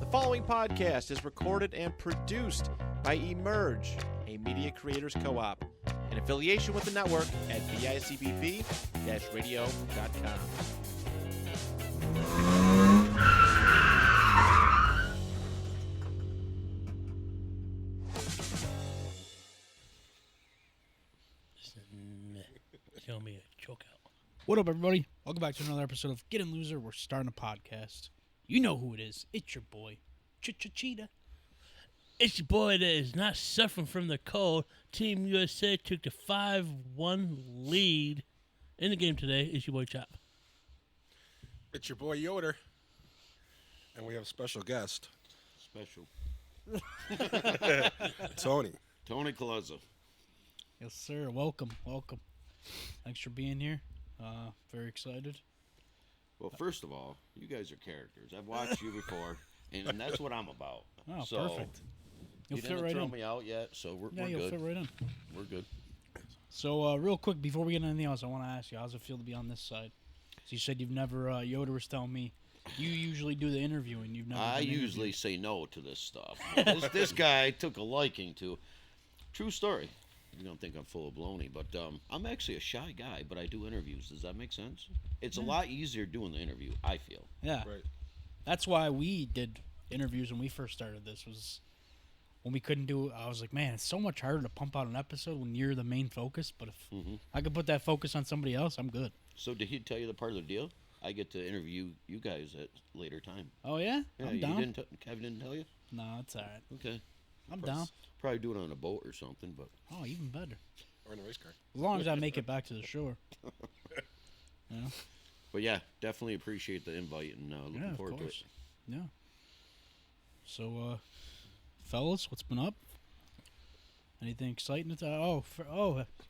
The following podcast is recorded and produced by Emerge, a media creators co-op, in affiliation with the network at bicbp-radio.com. Kill me a choke out. What up, everybody? Welcome back to another episode of Get In Loser. We're starting a podcast. You know who it is. It's your boy, Cheetah. It's your boy that is not suffering from the cold. Team USA took the 5-1 lead in the game today. It's your boy Chop. It's your boy Yoder. And we have a special guest. Special. Tony. Tony Kulesza. Yes, sir. Welcome. Thanks for being here. Very excited. Well, first of all, you guys are characters. I've watched you before, and that's what I'm about. Oh, so, perfect. You You'll didn't fit right throw in. me out yet, so we're You'll good. fit right in. We're good. So, real quick, before we get into anything else, I want to ask you, how's it feel to be on this side? So you said you've never, Yoder was telling me, you usually do the interviewing. You've never I been usually interviewed. say no to this stuff. This guy took a liking to. True story. You don't think I'm full of baloney, but I'm actually a shy guy, but I do interviews. Does that make sense? It's a lot easier doing the interview, I feel. Yeah. Right. That's why we did interviews when we first started this, was when we couldn't do it. I was like, man, it's so much harder to pump out an episode when you're the main focus, but if I could put that focus on somebody else, I'm good. So did he tell you the part of the deal? I get to interview you guys at a later time. Oh, yeah? Yeah, I'm down. Kevin didn't tell you? No, it's all right. Okay. I'm down. Probably do it on a boat or something, but Oh, even better. Or in a race car. As long as I make it back to the shore. You know? But yeah, definitely appreciate the invite and looking Yeah, of forward course. to it. Yeah. So, fellas, what's been up? Anything exciting? You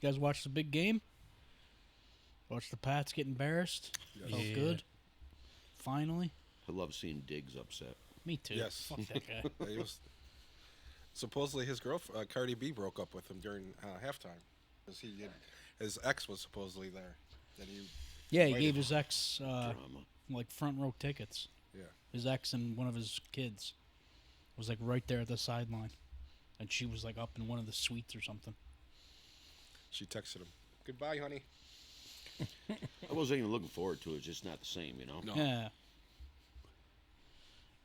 guys watched the big game? Watched the Pats get embarrassed? Yes. Felt Yeah. good. Finally. I love seeing Diggs upset. Me too. Yes. Fuck that guy. He was, supposedly his girlfriend, Cardi B, broke up with him during halftime. Because his ex was supposedly there. That he, Yeah, he Invited. gave his ex Drama. like front row tickets. yeah. His ex and one of his kids was like right there at the sideline, and she was like up in one of the suites or something. She texted him, "Goodbye, honey." I wasn't even looking forward to it. It's just not the same, you know? No. Yeah.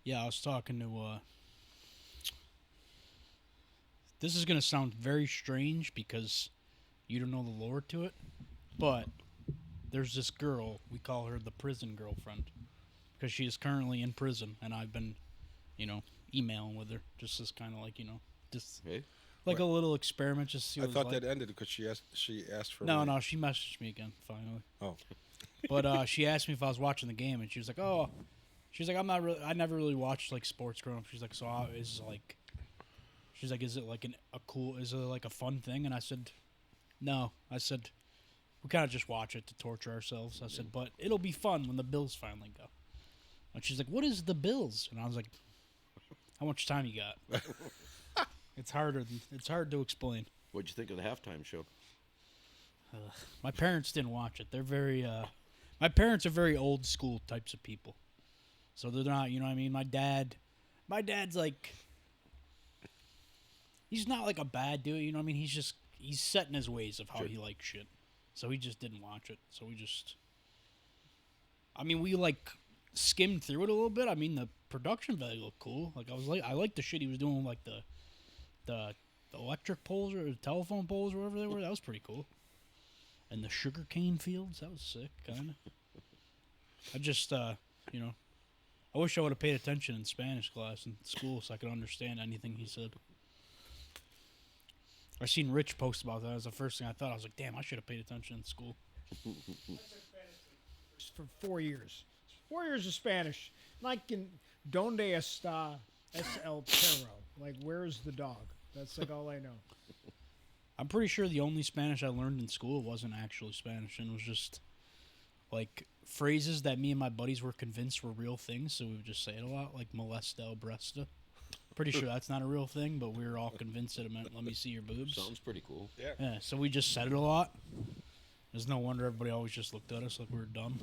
Yeah, I was talking to. This is gonna sound very strange because you don't know the lore to it, but there's this girl, we call her the prison girlfriend, because she is currently in prison, and I've been, emailing with her, just as kind of like, just Hey? like a little experiment, just to see I what it's thought like. that ended because she asked for. No, she messaged me again, finally. Oh. But she asked me if I was watching the game, and she was like, "Oh," she's like, I never really watched like sports growing up." She's like, "So is like," she's like, "Is it like is it like a fun thing?" And I said, "No." I said, "We kind of just watch it to torture ourselves." I said, "But it'll be fun when the Bills finally go." And she's like, "What is the Bills?" And I was like, "How much time you got?" It's hard to explain. What'd you think of the halftime show? My parents didn't watch it. They're very, my parents are very old school types of people. So they're not, you know what I mean? My dad's like, he's not like a bad dude, you know what I mean? He's set in his ways of how Sure. he likes shit. So he just didn't watch it. So we like skimmed through it a little bit. I mean, the production value looked cool. Like I liked the shit he was doing with, like the electric poles or the telephone poles or whatever they were. That was pretty cool. And the sugarcane fields, that was sick, kind of. I just, I wish I would have paid attention in Spanish class in school so I could understand anything he said. I seen Rich post about that. That was the first thing I thought. I was like, damn, I should have paid attention in school. For 4 years. 4 years of Spanish. Like in Donde está es el perro? Like, where's the dog? That's like all I know. I'm pretty sure the only Spanish I learned in school wasn't actually Spanish, and it was just like phrases that me and my buddies were convinced were real things, so we would just say it a lot, like molesta o bresta. Pretty sure that's not a real thing, but we were all convinced that it meant let me see your boobs. Sounds pretty cool. Yeah, so we just said it a lot. There's no wonder everybody always just looked at us like we were dumb.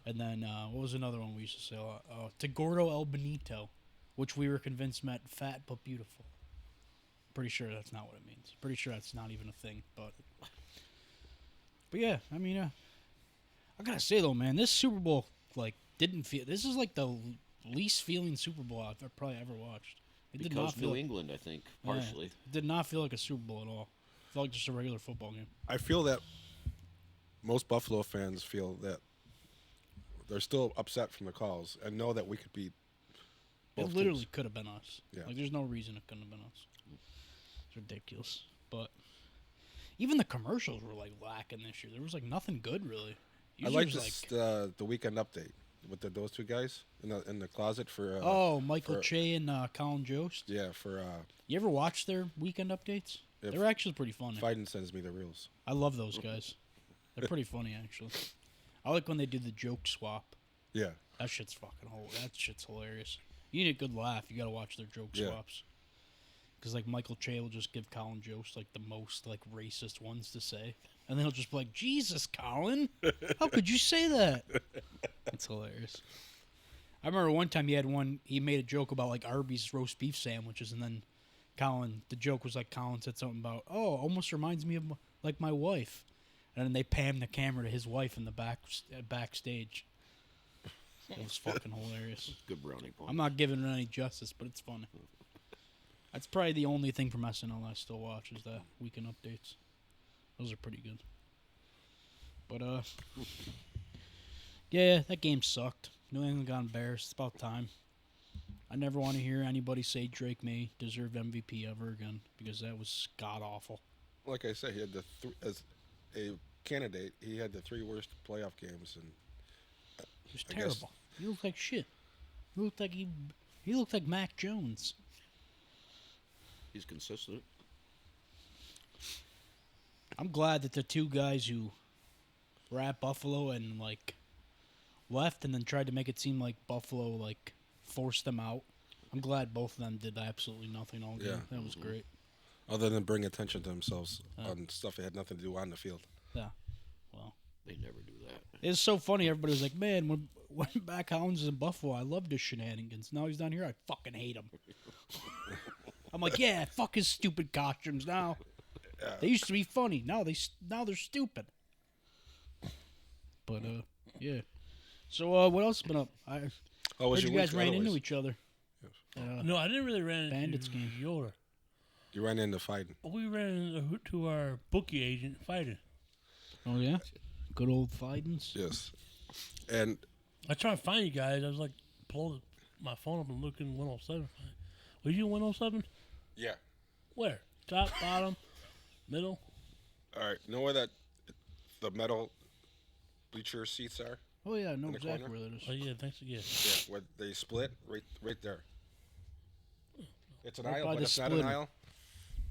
And then what was another one we used to say a lot? Tegordo El Benito, which we were convinced meant fat but beautiful. Pretty sure that's not what it means. Pretty sure that's not even a thing. But yeah, I mean, I gotta say though, man, this Super Bowl like didn't feel. This is like the least feeling Super Bowl I've probably ever watched. It did not Because feel New like, England, I think, yeah, partially. it did not feel like a Super Bowl at all. It felt like just a regular football game. I feel that most Buffalo fans feel that they're still upset from the calls and know that we could beat both It literally teams. could have been us. Yeah. Like, there's no reason it couldn't have been us. It's ridiculous. But even the commercials were like lacking this year. There was like nothing good really. I Usually like it was, this the weekend update with those two guys in the closet for. Michael for- Che and Colin Jost. Yeah, for You ever watch their weekend updates? If They're actually pretty funny. Biden sends me the reels. I love those guys. They're pretty funny actually. I like when they do the joke swap. Yeah, That shit's hilarious. You need a good laugh. You gotta watch their joke Yeah. swaps. Because like Michael Che will just give Colin Jost like the most like racist ones to say, and then he'll just be like, "Jesus, Colin, how could you say that?" It's hilarious. I remember one time he made a joke about like Arby's roast beef sandwiches, and then the joke was like Colin said something about, "Oh, almost reminds me of like my wife," and then they panned the camera to his wife in the backstage. It was fucking hilarious. Good brownie point. I'm not giving it any justice, but it's funny. That's probably the only thing from SNL I still watch is the weekend updates. Those are pretty good. But yeah, that game sucked. New England got embarrassed. It's about time. I never want to hear anybody say Drake May deserved MVP ever again because that was god awful. like I said, he had as a candidate, he had the 3 worst playoff games, and It was I guess- terrible. He looked like shit. He looked like Mac Jones. He's consistent. I'm glad that the two guys who were at Buffalo and like left and then tried to make it seem like Buffalo like forced them out. I'm glad both of them did absolutely nothing all game. Yeah. That was great. other than bring attention to themselves on stuff that had nothing to do on the field. Yeah. Well, They never do that. it's so funny. Everybody was like, "Man, when Mac Hollins was in Buffalo, I loved his shenanigans. Now he's down here, I fucking hate him." I'm like, "Yeah, fuck his stupid costumes now. They used to be funny. Now they're stupid." But yeah. So what else has been up? I Oh, was heard you your guys week ran otherwise? into each other. No, I didn't really run into Bandits game. Yoder. You ran into fighting. We ran into our bookie agent fighting. Oh yeah, good old Fidens. Yes. And I tried to find you guys. I was like, pulling my phone up and looking 107. Were you 107? yeah. Where? Top, bottom, middle? All right. Know where the metal bleacher seats are? Oh yeah, I know In the exactly corner? where that is. Oh, yeah, thanks. Yeah. Yeah. Where they split, right there. It's an Right aisle, by but the it's not an splitter.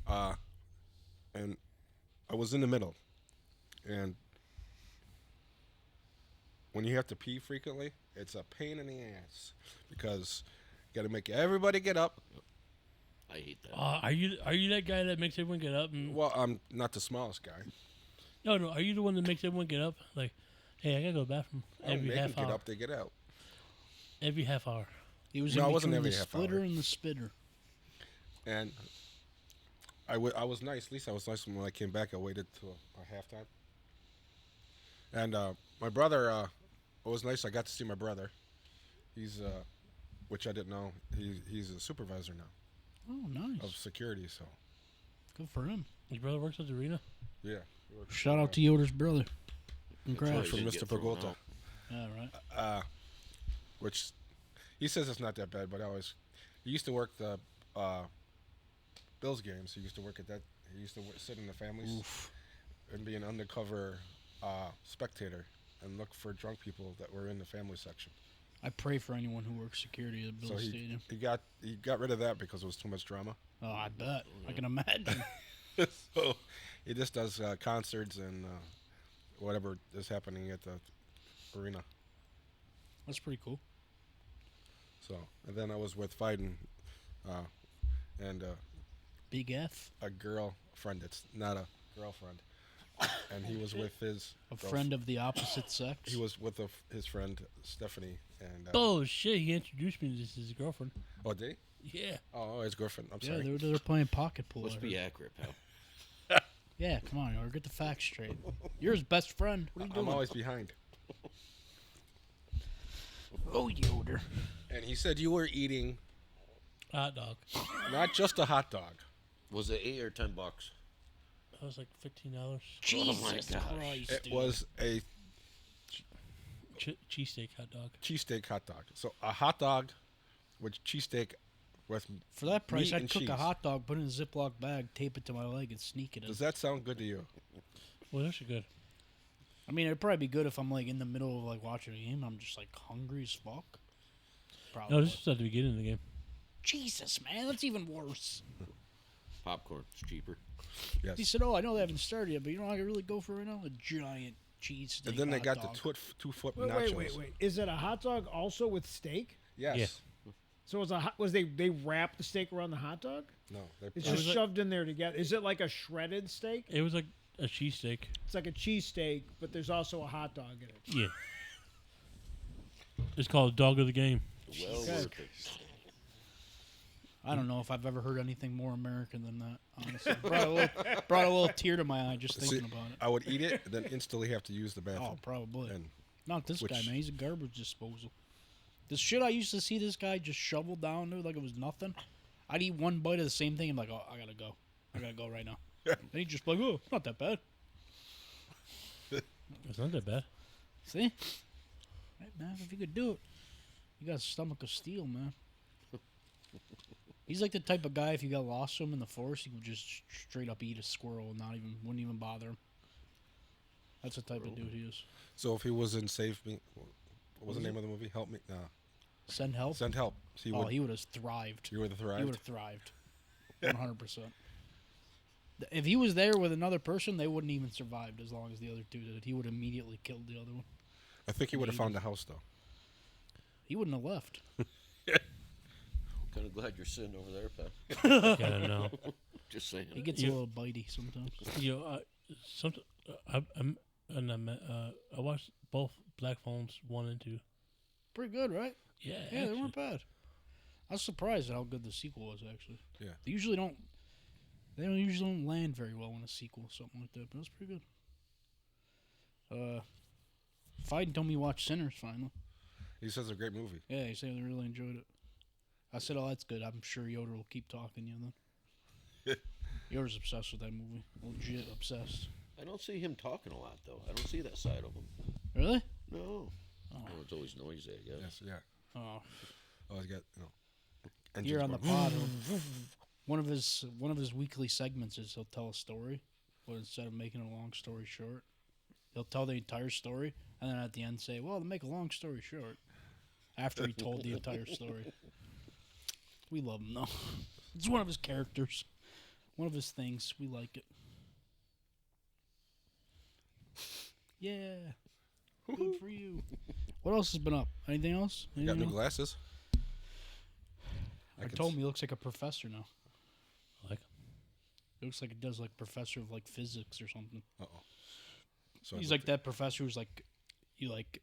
aisle. And I was in the middle, and when you have to pee frequently, it's a pain in the ass because you got to make everybody get up. I hate that. Are you that guy that makes everyone get up? And, Well, I'm not the smallest guy. no. Are you the one that makes everyone get up? Like, hey, I gotta go to the bathroom I don't every make them half get hour. up; they get out. Every half hour. He was No, in it wasn't between every the half splitter hour. and the spitter. And I was nice. At least I was nice when I came back. I waited till halftime. And my brother, it was nice. I got to see my brother. He's, which I didn't know. He's a supervisor now Oh, nice. of security. So Good for him. His brother works at the arena. yeah. Shout out to Yoder's brother. Congrats. From Didn't Mr. get thrown Pergolta. out. Yeah, right. Which he says it's not that bad, but he used to work the Bills games. He used to work at that. He used to sit in the families and be an undercover spectator and look for drunk people that were in the family section. I pray for anyone who works security at Bill So Stadium. he got rid of that because it was too much drama. Oh, I bet. I can imagine. So he just does concerts and whatever is happening at the arena. That's pretty cool. So and then I was with Fiden and Big F. a girlfriend. It's not a girlfriend. and he was with his A friend of the opposite sex. He was with his friend Stephanie, and Bullshit. He introduced me to this as his girlfriend. oh, did he? Yeah. Oh, his girlfriend. I'm Yeah, sorry. they're playing pocket pool. Let's I be heard. accurate, pal. Yeah, come on, or get the facts straight. You're his best friend. What are you doing? I'm always behind. Oh, Yoder. And he said you were eating Hot dog. not just a hot dog. Was it $8 or $10? That was like $15. Jesus gosh. Christ, It dude. was a Cheesesteak hot dog. cheesesteak hot dog. So a hot dog with cheesesteak with For that price, meat I'd and cook cheese. a hot dog, put it in a Ziploc bag, tape it to my leg, and sneak it in. Does that sound good to you? Well, that's good. I mean, it'd probably be good if I'm like in the middle of like watching a game. I'm just like hungry as fuck. Probably. No, this is at the beginning of the game. Jesus, man, that's even worse. Popcorn. It's cheaper. Yes. He said, "Oh, I know they haven't started yet, but you know what I could really go for right now? A giant cheese steak." And then they hot got dog. the 2-foot Wait, nachos. wait. Is it a hot dog also with steak? Yes. Yeah. So it's a was they wrap the steak around the hot dog? No. It's was just like- shoved in there together. Is it like a shredded steak? It was like a cheesesteak. It's like a cheesesteak, but there's also a hot dog in it. Yeah. It's called Dog of the Game. Well Okay. worth it. I don't know if I've ever heard anything more American than that. Honestly, brought a little tear to my eye just See, thinking about it. I would eat it, then instantly have to use the bathroom. Oh, probably. And Not this guy, which- man. He's a garbage disposal. The shit I used to see this guy just shovel down there like it was nothing. I'd eat one bite of the same thing and be like, oh, I gotta go. I gotta go right now. And he'd just be like, oh, it's not that bad. It's not that bad. See? Right, man, if you could do it. You got a stomach of steel, man. He's like the type of guy, if you got lost to him in the forest, he would just straight up eat a squirrel and wouldn't even bother him. That's the type of dude he is. so if he was in Save Me, what was the name of the movie? Help Me. Send help? Send Help. He Oh, would. he would have thrived. You would have He thrived. would have thrived. 100%. If he was there with another person, they wouldn't even survived as long as the other two did. He would have immediately killed the other one. I think he would have found the house though. He wouldn't have left. Kind of glad you're sitting over there, pal. Yeah, I don't know. Just saying. He gets a little bitey sometimes. You know, I watched both Black Phones 1 and 2. Pretty good, right? Yeah, Yeah, they actually. weren't bad. I was surprised at how good the sequel was, actually. Yeah. They usually don't. They don't usually don't land very well in a sequel, something like that. But it was pretty good. Fiden told me to watch Sinners finally. He says it's a great movie. Yeah, he said he really enjoyed it. I said, "Oh, that's good. I'm sure Yoder will keep talking to you then." Yoder's obsessed with that movie. Legit obsessed. I don't see him talking a lot, though. I don't see that side of him. Really? No. Oh, it's always noisy, I guess. Yes. Yeah. Oh, Oh, he's got engines here on the going. pod, one of his weekly segments is he'll tell a story, but instead of making a long story short, he'll tell the entire story, and then at the end say, "Well, to make a long story short," after he told the entire story. We love him though. It's one of his characters, one of his things. We like it. Yeah, good for you. What else has been up? Anything else? You got Anything new else? glasses. I told him he looks like a professor now. I like 'em. It looks like he does like professor of like physics or something. Uh oh. So He's like that professor who's like, you like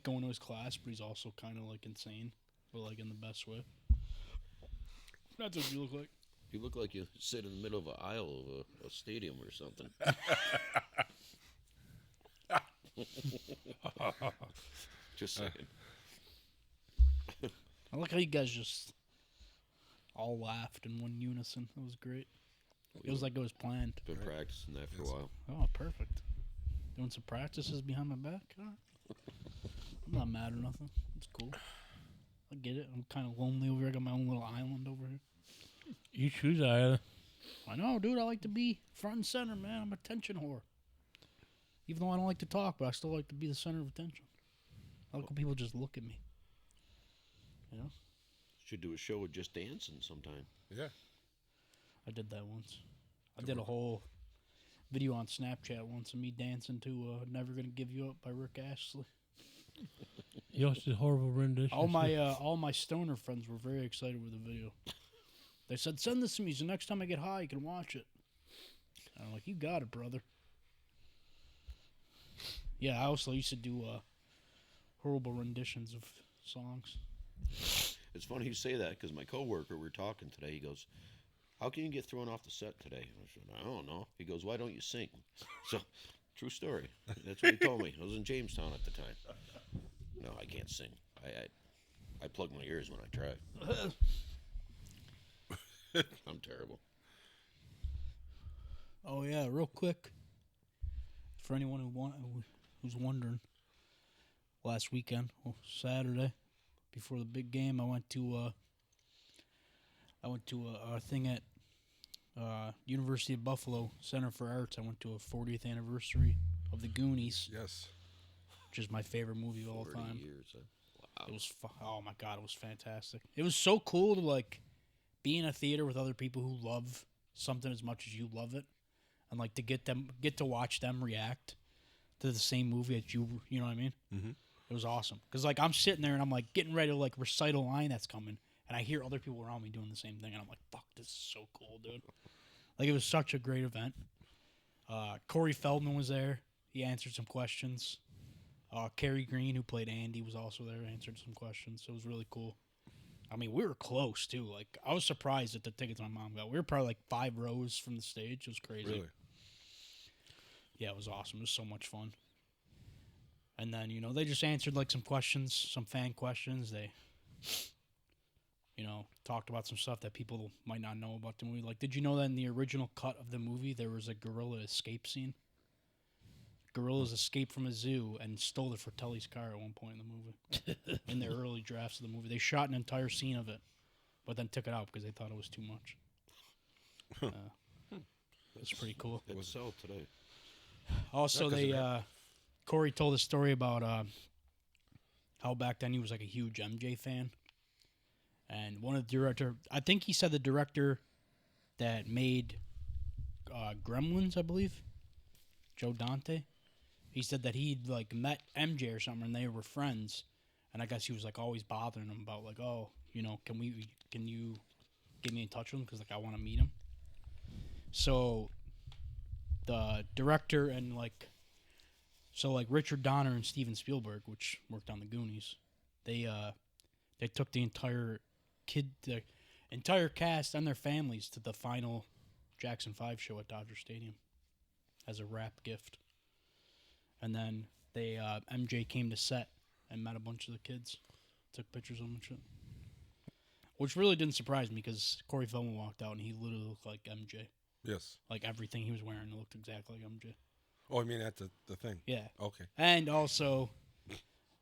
going to his class, but he's also kind of like insane, but like in the best way. That's what you look like. You look like you sit in the middle of an aisle of a stadium or something. Just saying. I like how you guys just all laughed in one unison. That was great. It was like it was planned. Been practicing that for a while. Oh, perfect. Doing some practices behind my back. All right. I'm not mad or nothing. It's cool. I get it. I'm kind of lonely over here. I got my own little island over here. You choose either. I know, dude. I like to be front and center, man. I'm a attention whore. Even though I don't like to talk, but I still like to be the center of attention. I like when people just look at me. You know? Should do a show with just dancing sometime. Yeah. I did that once. I did a whole video on Snapchat once of me dancing to Never Gonna Give You Up by Rick Astley. You also did horrible rendition. All my stoner friends were very excited with the video. They said, "Send this to me so next time I get high, you can watch it." And I'm like, "You got it, brother." Yeah, I also used to do horrible renditions of songs. It's funny you say that because my coworker, we were talking today. He goes, "How can you get thrown off the set today?" I said, "I don't know." He goes, "Why don't you sing?" So, true story. That's what he told me. I was in Jamestown at the time. No, I can't sing. I plug my ears when I try. I'm terrible. Oh yeah, real quick. For anyone who's wondering, last weekend, Saturday, before the big game, I went to a thing at University of Buffalo Center for Arts. I went to a 40th anniversary of the Goonies, Yes. which is my favorite movie of all 40 time. years. Wow. It was oh my god, it was fantastic. It was so cool to like be in a theater with other people who love something as much as you love it, and like to get to watch them react to the same movie that you know what I mean. Mm-hmm. It was awesome because like I'm sitting there and I'm like getting ready to like recite a line that's coming, and I hear other people around me doing the same thing, and I'm like, fuck, this is so cool, dude. Like it was such a great event. Corey Feldman was there. He answered some questions. Kerry Green, who played Andy, was also there, answered some questions. So it was really cool. I mean, we were close, too. Like, I was surprised at the tickets my mom got. We were probably like 5 rows from the stage. It was crazy. Really? Yeah, it was awesome. It was so much fun. And then, you know, they just answered like some questions, some fan questions. They, you know, talked about some stuff that people might not know about the movie. Like, did you know that in the original cut of the movie, there was a gorilla escape scene? Gorillas escaped from a zoo and stole it for Telly's car at one point in the movie. In the early drafts of the movie. They shot an entire scene of it, but then took it out because they thought it was too much. It's pretty cool. It was so today. Also, Yeah, 'cause they Corey told a story about how back then he was like a huge MJ fan, and one of the director, I think he said the director that made Gremlins, I believe, Joe Dante. He said that he'd like met MJ or something, and they were friends, and I guess he was like always bothering him about like, oh, you know, can you get me in touch with him because like I want to meet him. So the director and like Richard Donner and Steven Spielberg, which worked on the Goonies, they took the entire cast and their families to the final Jackson 5 show at Dodger Stadium as a wrap gift. And then they MJ came to set and met a bunch of the kids, took pictures of them and shit. Which really didn't surprise me because Corey Feldman walked out and he literally looked like MJ. Yes. Like everything he was wearing looked exactly like MJ. Oh, I mean at the thing. Yeah. Okay. And also,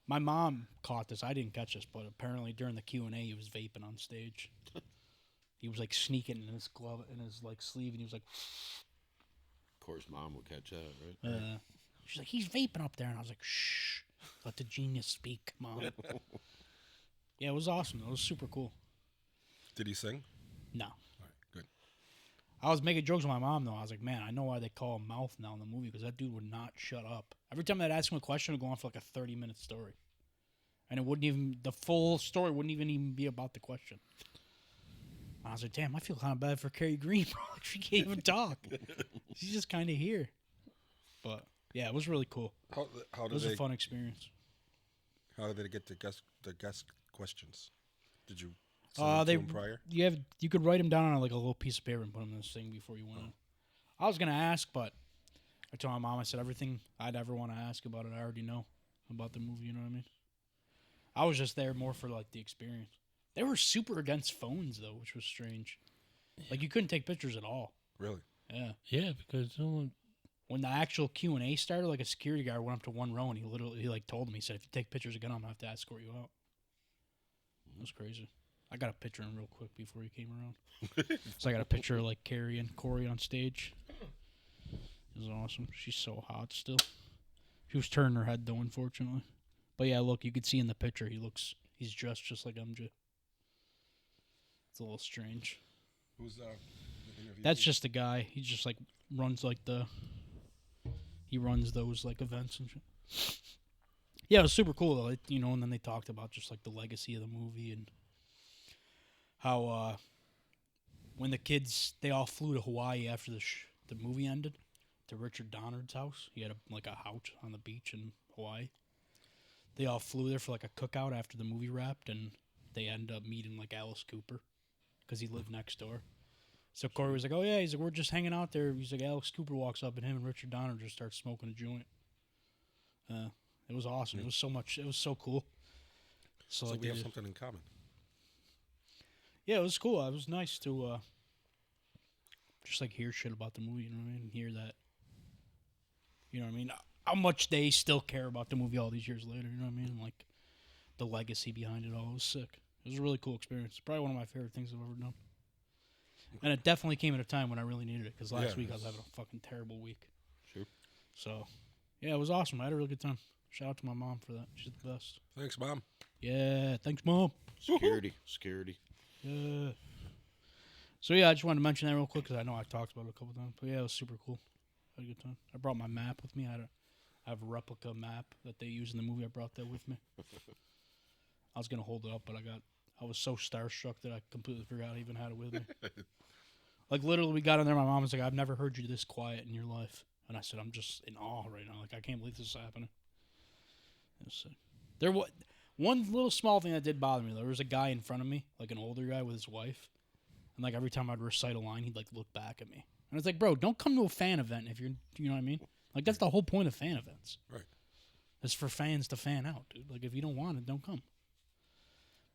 my mom caught this. I didn't catch this, but apparently during the Q&A, he was vaping on stage. He was like sneaking in his glove, in his like sleeve, and he was like, Of course, Mom would catch that, right? she's like, he's vaping up there. And I was like, shh, let the genius speak, Mom. Yeah, it was awesome. It was super cool. Did he sing? No. All right. Good. I was making jokes with my mom, though. I was like, man, I know why they call him Mouth now in the movie, because that dude would not shut up. Every time I'd ask him a question, it would go on for like a 30-minute story. And it wouldn't even, the full story wouldn't even be about the question. And I was like, damn, I feel kind of bad for Carrie Green, bro. She can't even talk. She's just kind of here. But, yeah, it was really cool. How It did was they a fun experience. How did they get the guest questions? Did you send them to them prior? You could write them down on like a little piece of paper and put them in this thing before you went in. I was gonna ask, but I told my mom, I said everything I'd ever want to ask about it, I already know about the movie. You know what I mean? I was just there more for like the experience. They were super against phones though, which was strange. Like you couldn't take pictures at all. Really? Yeah. Yeah, because someone. When the actual Q&A started, like a security guard went up to one row and he like told me, he said, if you take pictures again, I'm gonna have to escort you out. It was crazy. I got a picture in real quick before he came around. So I got a picture of like Carrie and Corey on stage. It was awesome. She's so hot still. She was turning her head though, unfortunately. But yeah, look, you could see in the picture he's dressed just like MJ. It's a little strange. Who's the interview? That's just the guy. He just like runs like he runs those like events and shit. Yeah, it was super cool though. You know, and then they talked about just like the legacy of the movie and how when the kids they all flew to Hawaii after the movie ended to Richard Donner's house. He had a house on the beach in Hawaii. They all flew there for like a cookout after the movie wrapped, and they ended up meeting like Alice Cooper because he lived next door. So Corey was like, "Oh yeah," he's like, "We're just hanging out there." He's like, Alice Cooper walks up, and him and Richard Donner just start smoking a joint. It was awesome. It was so much. It was so cool. So So like, we have they- something in common. yeah, it was cool. It was nice to just like hear shit about the movie. You know what I mean? Hear that. You know what I mean? How much they still care about the movie all these years later. You know what I mean? Like the legacy behind it all. It was sick. It was a really cool experience. Probably one of my favorite things I've ever done. And it definitely came at a time when I really needed it because last Yeah, week I was it's- having a fucking terrible week. Sure. So, yeah, it was awesome. I had a really good time. Shout out to my mom for that. She's the best. Thanks, Mom. Yeah, thanks, Mom. Security. Yeah. So, yeah, I just wanted to mention that real quick because I know I talked about it a couple times. But, yeah, it was super cool. I had a good time. I brought my map with me. I have a replica map that they use in the movie. I brought that with me. I was going to hold it up, but I was so starstruck that I completely forgot I even had it with me. Like, literally, we got in there. My mom was like, "I've never heard you this quiet in your life." And I said, "I'm just in awe right now. Like, I can't believe this is happening." It was sick. There was one little small thing that did bother me. There was a guy in front of me, like an older guy with his wife. And, like, every time I'd recite a line, he'd, like, look back at me. And it's like, bro, don't come to a fan event if you're, you know what I mean? Like, that's the whole point of fan events. Right. It's for fans to fan out, dude. Like, if you don't want it, don't come.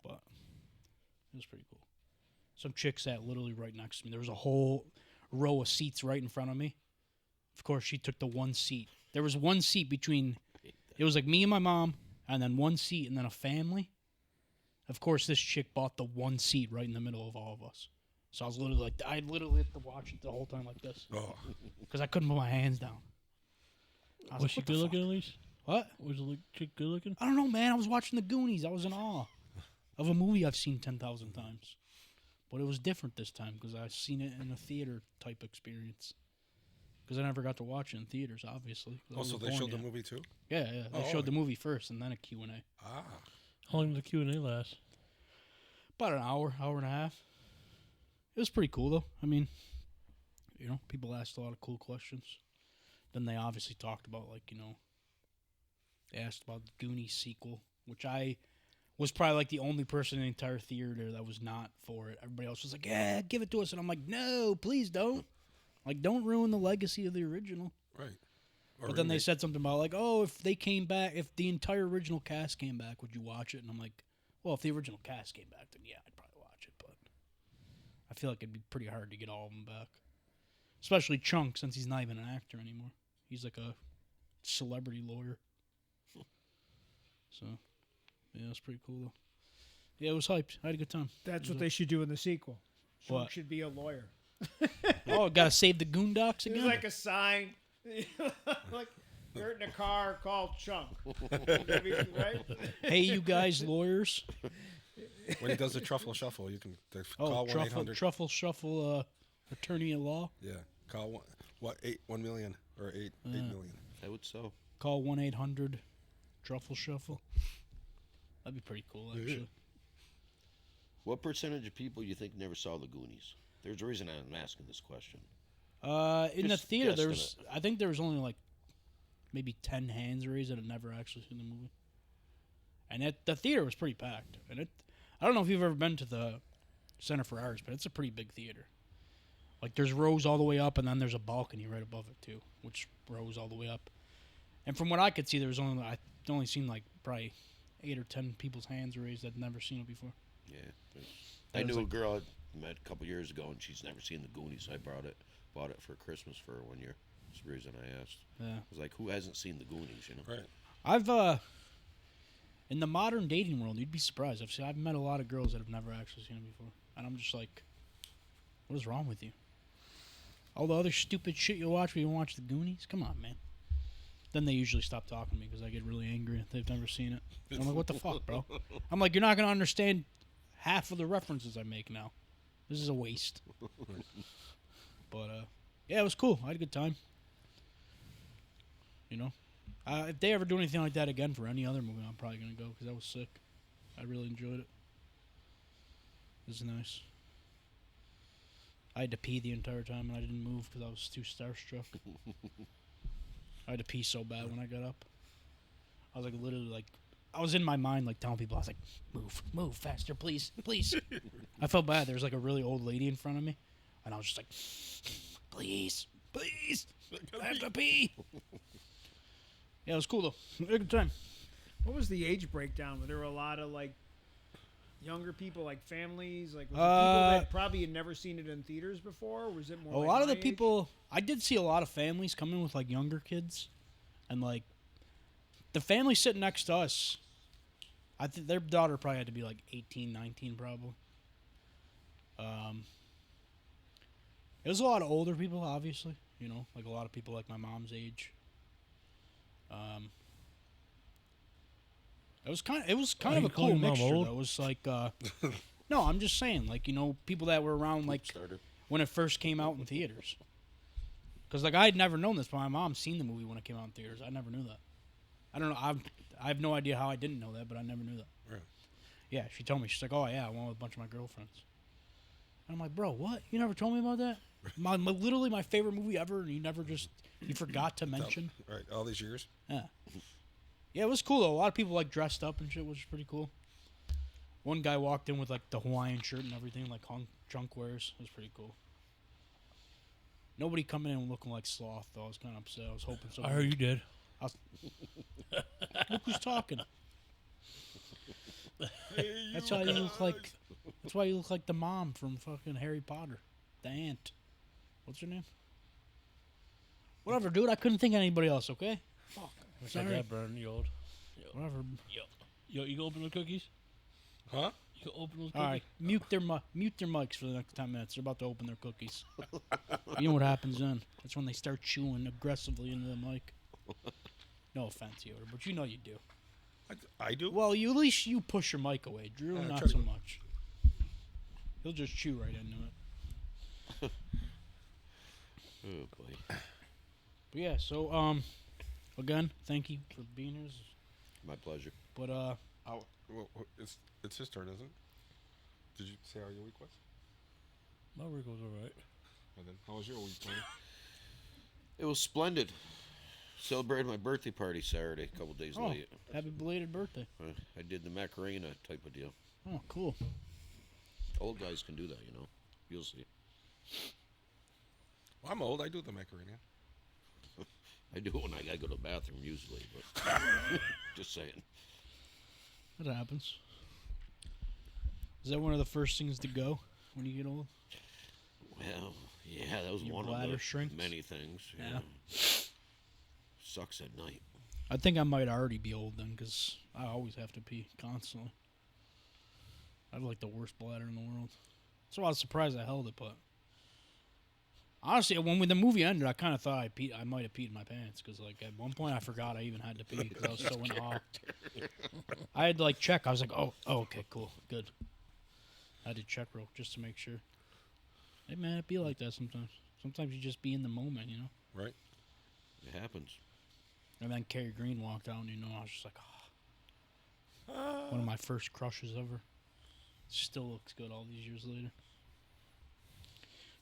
But it was pretty cool. Some chick sat literally right next to me. There was a whole row of seats right in front of me. Of course, she took the one seat. There was one seat between, it was like me and my mom, and then one seat, and then a family. Of course, this chick bought the one seat right in the middle of all of us. So I was literally like, I literally had to watch it the whole time like this Oh, because I couldn't put my hands down. I Was like, she "What the good looking fuck?" at least? What? Was the chick good looking? I don't know, man. I was watching the Goonies. I was in awe of a movie I've seen 10,000 times. But it was different this time because I've seen it in a theater type experience. Because I never got to watch it in theaters, obviously. 'cause I also wasn't they born showed the yet. movie too. Yeah, they Oh, showed the movie first and then a Q&A. Ah, How long did the Q&A last? About an hour and a half. It was pretty cool, though. I mean, you know, people asked a lot of cool questions. Then they obviously talked about, like, you know, they asked about the Goonies sequel, which I was probably, like, the only person in the entire theater that was not for it. Everybody else was like, yeah, give it to us. And I'm like, no, please don't. Like, don't ruin the legacy of the original. right. Or But then they remake. said something about, like, oh, if they came back, if the entire original cast came back, would you watch it? And I'm like, well, if the original cast came back, then yeah, I'd probably watch it. But I feel like it'd be pretty hard to get all of them back. Especially Chunk, since he's not even an actor anymore. He's like a celebrity lawyer. So, yeah, it was pretty cool, though. Yeah, it was hyped. I had a good time. That's what they should do in the sequel. Chunk What? should be a lawyer. Oh, gotta save the Goondocks There's again? like a sign. Like, you're in a car, call Chunk. Right? Hey, you guys, lawyers. When he does the truffle shuffle, you can Oh, call truffle, 1-800. truffle shuffle, attorney at law. Yeah, call 1 million or 8 million. I would so. Call 1-800 truffle shuffle. That'd be pretty cool, actually. What percentage of people you think never saw the Goonies? There's a reason I'm asking this question. In the Just theater, there was. guesstimate. I think there was only like maybe 10 hands raised that had never actually seen the movie. And the theater was pretty packed. And I don't know if you've ever been to the Center for Arts, but it's a pretty big theater. Like there's rows all the way up, and then there's a balcony right above it too, which rows all the way up. And from what I could see, there was I only seen like probably 8 or 10 people's hands raised that had never seen it before. Yeah. That I was knew a like- girl I met a couple years ago, and she's never seen the Goonies. I bought it for Christmas for her one year. That's the reason I asked. Yeah. I was like, who hasn't seen the Goonies, you know? Right. I've in the modern dating world, you'd be surprised. I've met a lot of girls that have never actually seen it before, and I'm just like, what is wrong with you? All the other stupid shit you watch when you watch the Goonies? Come on, man. Then they usually stop talking to me because I get really angry if they've never seen it. And I'm like, what the fuck, bro? I'm like, you're not gonna understand half of the references I make now. This is a waste. But yeah, it was cool. I had a good time. You know, if they ever do anything like that again for any other movie, I'm probably gonna go because that was sick. I really enjoyed it. It was nice. I had to pee the entire time, and I didn't move because I was too starstruck. I had to pee so bad when I got up. I was like literally like, I was in my mind like telling people, I was like, move faster, please, please. I felt bad. There was like a really old lady in front of me, and I was just like, please, I have to pee. Yeah, it was cool though. It was a good time. What was the age breakdown? Were there a lot of like younger people, like families? Like was it people that probably had never seen it in theaters before? Or was it more? A like lot of my the age? people, I did see a lot of families come in with like younger kids, and like the family sitting next to us, I think their daughter probably had to be like 18, 19 probably. It was a lot of older people, obviously, you know, like a lot of people like my mom's age. It was kind Are of you a cool calling Mom mixture old? though. It was like no, I'm just saying, like, you know, people that were around like Starter. when it first came out in theaters. Because like I had never known this, but my mom seen the movie when it came out in theaters. I never knew that. I don't know. I have no idea how I didn't know that, but I never knew that. Really? Yeah, she told me. She's like, "Oh yeah, I went with a bunch of my girlfriends." And I'm like, "Bro, what? You never told me about that? Literally my favorite movie ever, and you forgot to mention." Right, all these years. Yeah. Yeah, it was cool though. A lot of people like dressed up and shit, which is pretty cool. One guy walked in with like the Hawaiian shirt and everything, like junk wears. It was pretty cool. Nobody coming in looking like sloth though. I was kind of upset. I was hoping I somebody. heard you did. Look who's talking. That's why you look like. That's why you look like the mom from fucking Harry Potter, the aunt. What's her name? Whatever, dude. I couldn't think of anybody else. Okay. Fuck. What's that, Sorry. Brandon? You old. Whatever. Yo, you can open the cookies? Huh? You can open those All cookies? right. Mute their mics for the next 10 minutes. They're about to open their cookies. You know what happens then? That's when they start chewing aggressively into the mic. No offense, Yoder, but you know you do. I do. Well, at least you push your mic away. Drew, Yeah, not try to so go. much. He'll just chew right into it. Oh boy. But yeah, so again, thank you for being here. My pleasure. But Oh, well, it's his turn, isn't it? Did you say how your week was? My work was all right. And then how was your week, Tony? It was splendid. Celebrated my birthday party Saturday, a couple days oh, late. happy belated birthday! I did the Macarena type of deal. Oh, cool. Old guys can do that, you know. You'll see. Well, I'm old. I do the Macarena. I do it when I gotta go to the bathroom usually, but just saying. That happens. Is that one of the first things to go when you get old? Well, yeah, that was Your one of bladder the shrinks? many things. Yeah. Sucks at night. I think I might already be old then, because I always have to pee constantly. I have like the worst bladder in the world. So I was surprised I held it, but honestly, when the movie ended, I kind of thought I might have peed in my pants, because like at one point I forgot I even had to pee because I was so in awe. I had to like check. I was like, oh, okay, cool, good. I had to check real just to make sure. Hey man, it be like that sometimes. Sometimes you just be in the moment, you know. Right? It happens. And then Carrie Green walked out, and you know, I was just like, oh. One of my first crushes ever. Still looks good all these years later.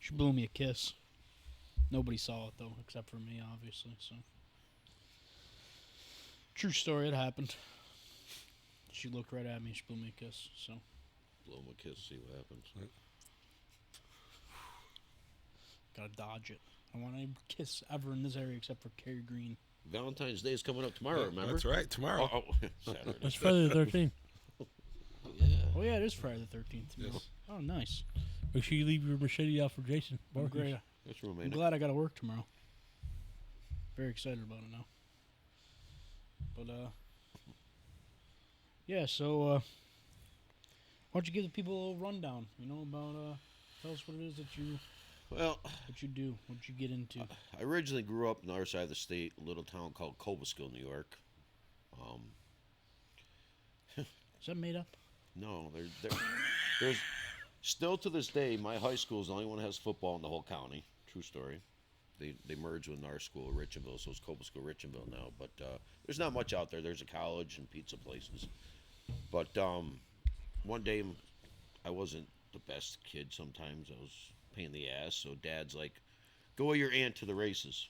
She blew me a kiss. Nobody saw it though, except for me, obviously. So, true story. It happened. She looked right at me. She blew me a kiss. So, Blow him a kiss, see what happens. gotta dodge it. I want any kiss ever in this area except for Carrie Green. Valentine's Day is coming up tomorrow, remember? That's right. Tomorrow. Oh, Saturday. It's Friday the 13th. Yeah. Oh yeah, it is Friday the 13th. Yes. Oh nice. Make sure you leave your machete out for Jason. Oh, Barkers. great. That's I'm romantic. glad I got to work tomorrow. Very excited about it now. But yeah. So why don't you give the people a little rundown? You know about tell us what it is that you Well, do, what you get into. I originally grew up on the other side of the state, a little town called Kulesza, New York. Is that made up? No, there's still to this day, my high school is the only one that has football in the whole county. True story. They merged with our school, Richardville, so it's Kulesza, Richardville now. But there's not much out there. There's a college and pizza places. But one day, I wasn't the best kid. Sometimes I was pain in the ass. So Dad's like, go with your aunt to the races.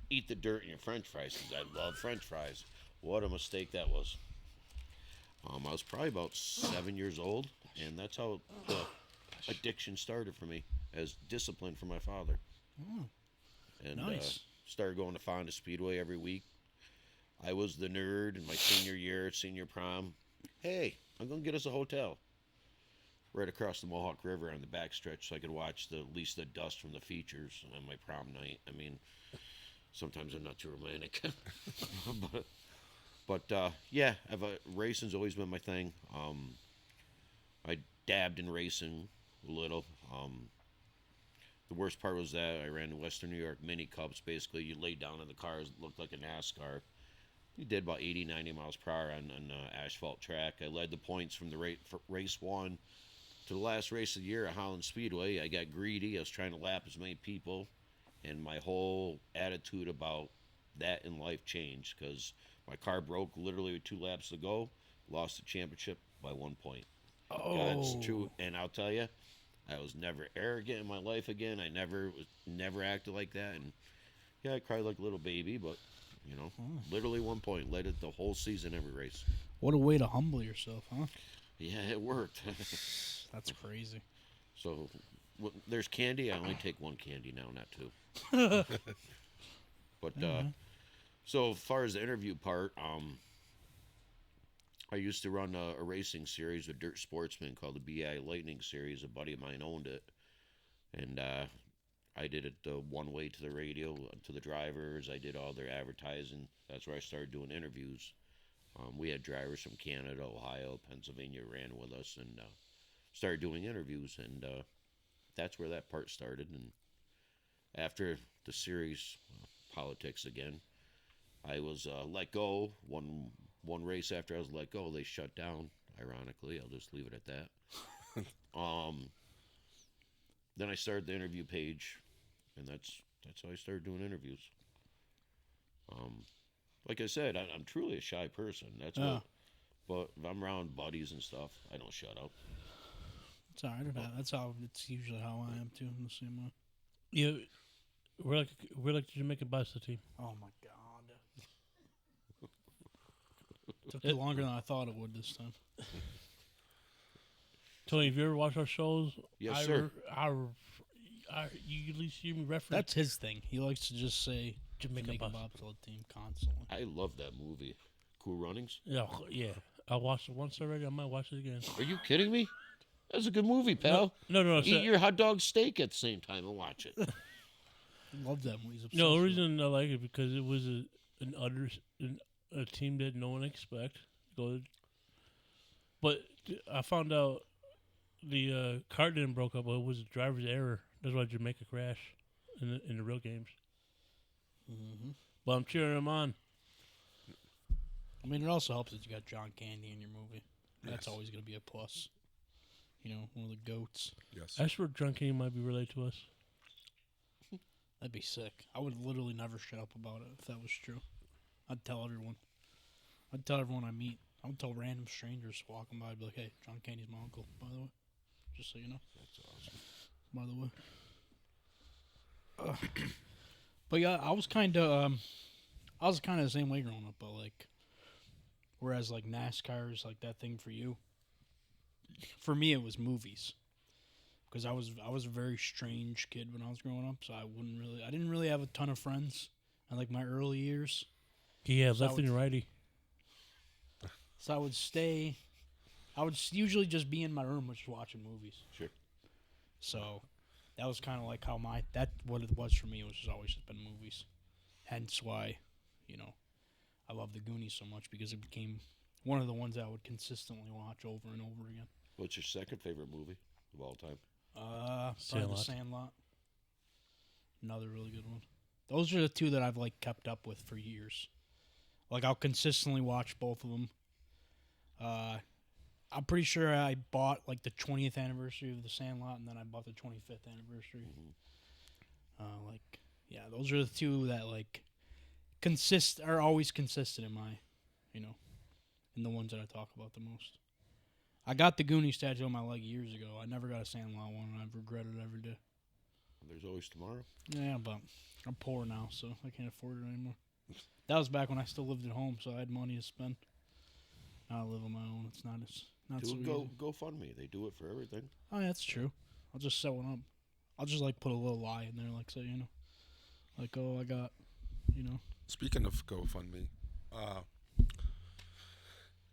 Eat the dirt in your French fries, because I love French fries. What a mistake that was. I was probably about 7 years old, and that's how the addiction started for me, as discipline from my father. And Nice. started going to Fonda Speedway every week. I was the nerd in my senior year, senior prom. Hey, I'm going to get us a hotel right across the Mohawk River on the backstretch so I could watch at least the dust from the features on my prom night. I mean, sometimes I'm not too romantic. but yeah, racing's always been my thing. I dabbed in racing a little. The worst part was that I ran in Western New York mini cups. Basically, you laid down in the cars, it looked like a NASCAR. You did about 80, 90 miles per hour on asphalt track. I led the points from the race one to the last race of the year at Holland Speedway. I got greedy. I was trying to lap as many people, and my whole attitude about that in life changed because my car broke literally with 2 laps to go. Lost the championship by 1 point. That's true, and I'll tell you, I was never arrogant in my life again. I never acted like that, and yeah, I cried like a little baby, but literally 1 point led it the whole season, every race. What a way to humble yourself, huh? Yeah, it worked. That's crazy. So there's candy. I only take 1 candy now, not 2. But so as far as the interview part, I used to run a racing series with Dirt Sportsman called the BI Lightning Series. A buddy of mine owned it, and I did it one way to the radio, to the drivers. I did all their advertising. That's where I started doing interviews. We had drivers from Canada, Ohio, Pennsylvania ran with us, and started doing interviews, and that's where that part started. And after the series, politics again, I was let go. One race after I was let go, they shut down. Ironically, I'll just leave it at that. Then I started the interview page, and that's how I started doing interviews. Like I said, I'm truly a shy person. That's what. But if I'm around buddies and stuff, I don't shut up. It's alright. It's usually how I am too. In the same way. Yeah, we're like the Jamaican bicycle team. Oh my god. Took you longer than I thought it would this time. Tony, have you ever watched our shows? Yes, sir. You at least hear me reference. That's his thing. He likes to just say Jamaican bobsled team constantly. I love that movie. Cool Runnings. Yeah. I watched it once already. I might watch it again. Are you kidding me? That's a good movie, pal. No. Eat your hot dog steak at the same time and watch it. Love that movie. No, the reason I like it because it was a team that no one expect. But I found out the car didn't broke up. But it was a driver's error. That's why Jamaica crashed in the real games. Mm-hmm. But I'm cheering him on. I mean, it also helps that you got John Candy in your movie. That's Yes. always going to be a plus. One of the goats. Yes. I swear John Candy might be related to us. That'd be sick. I would literally never shut up about it if that was true. I'd tell everyone. I'd tell everyone I meet. I would tell random strangers walking by. I'd be like, hey, John Candy's my uncle, by the way. Just so you know. That's awesome. By the way. But yeah, I was kind of the same way growing up. But like, whereas like NASCAR is like that thing for you. For me, it was movies. Because I was a very strange kid when I was growing up, so I didn't really have a ton of friends in like my early years. Yeah, So I lefty and righty. So I would usually just be in my room just watching movies. Sure. So that was kind of like what it was for me. It was just always just been movies. Hence why, I love the Goonies so much because it became one of the ones I would consistently watch over and over again. What's your second favorite movie of all time? Probably The Sandlot. Another really good one. Those are the two that I've like kept up with for years. Like I'll consistently watch both of them. I'm pretty sure I bought like the 20th anniversary of The Sandlot, and then I bought the 25th anniversary. Mm-hmm. Those are the two that like are always consistent in my, in the ones that I talk about the most. I got the Goonies tattoo on my leg years ago. I never got a Sandlot one, and I've regretted it every day. There's always tomorrow. Yeah, but I'm poor now, so I can't afford it anymore. That was back when I still lived at home, so I had money to spend. Now I live on my own. It's not as not Do so a easy. GoFundMe. They do it for everything. Oh, yeah, that's true. I'll just set one up. I'll just like put a little lie in there, like say, like oh I got, Speaking of GoFundMe,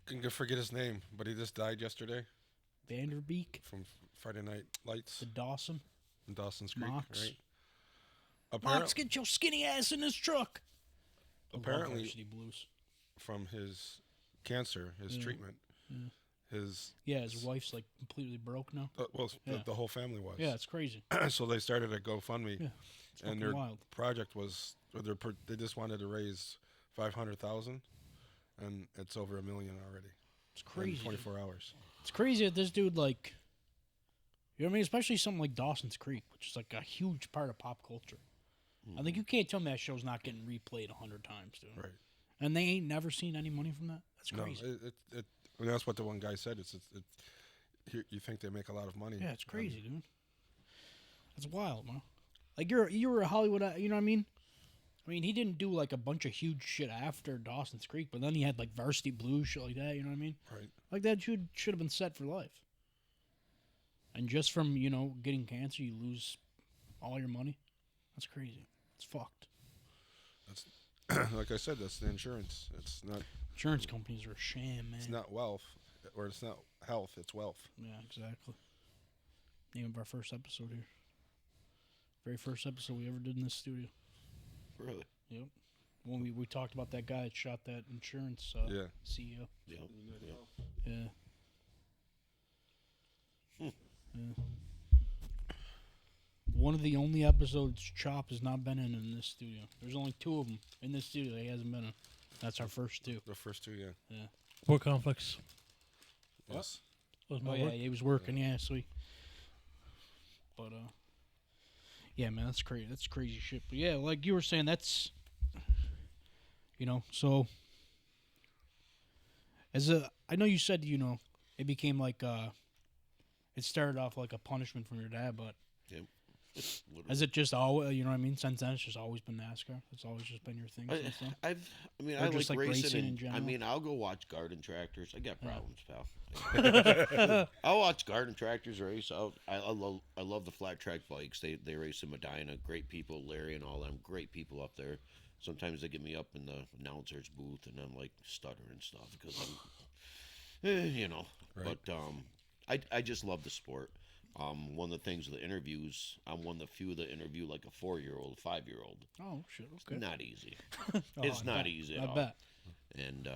can forget his name, but he just died yesterday Vanderbeek, from Friday Night Lights the Dawson, in Dawson's Creek, Mox. right? Mox, get your skinny ass in this truck. I love Apparently, Varsity Blues. from his cancer, his Yeah. treatment, Yeah. his His wife's like completely broke now. the whole family was. Yeah, it's crazy. So they started a GoFundMe, Yeah, it's and fucking their wild. project was they just wanted to raise 500,000, and it's over $1 million already. It's In crazy. 24 hours. It's crazy that this dude like, you know what I mean? Especially something like Dawson's Creek, which is like a huge part of pop culture. I think you can't tell me that show's not getting replayed 100 times, dude. Right. And they ain't never seen any money from that. That's crazy. No, I mean, that's what the one guy said. You think they make a lot of money? Yeah, it's crazy, dude. That's wild, man. Like you were a Hollywood, you know what I mean? I mean, he didn't do like a bunch of huge shit after Dawson's Creek, but then he had like Varsity Blues, shit like that. You know what I mean? Right. Like that should have been set for life. And just from getting cancer, you lose all your money. That's crazy. It's fucked. That's like I said. That's the insurance. It's not. Insurance companies are a sham, man. It's not wealth, or it's not health. It's wealth. Yeah, exactly. Name of our first episode here. Very first episode we ever did in this studio. Really? Yep. When we talked about that guy that shot that insurance Yeah. CEO. Yeah. Yeah. Hmm. Yeah. One of the only episodes Chop has not been in this studio. There's only 2 of them in this studio that he hasn't been in. That's our first 2. The first 2, yeah. Work conflicts. Yes. Was Oh my yeah, work. he was working. Yeah, sweet. But yeah, man, that's crazy. That's crazy shit. But yeah, like you were saying, that's so I know you said it became like it started off like a punishment from your dad, but Yep. has it just always what I mean? Since then, it's just always been NASCAR. It's always just been your thing since then. I Or I just, like like, racing racing. in And, general? I mean, I'll go watch garden tractors. I got problems, pal. I'll watch garden tractors race. I love the flat track bikes. They race in Medina. Great people, Larry and all them. Great people up there. Sometimes they get me up in the announcer's booth and I'm like stuttering and stuff because I'm, Right. But I just love the sport. One of the things with the interviews, I'm one of the few that interview like a 4-year-old, 5-year-old. Oh shit! Okay. Not easy. Oh, It's I not bet. easy at I all. bet. And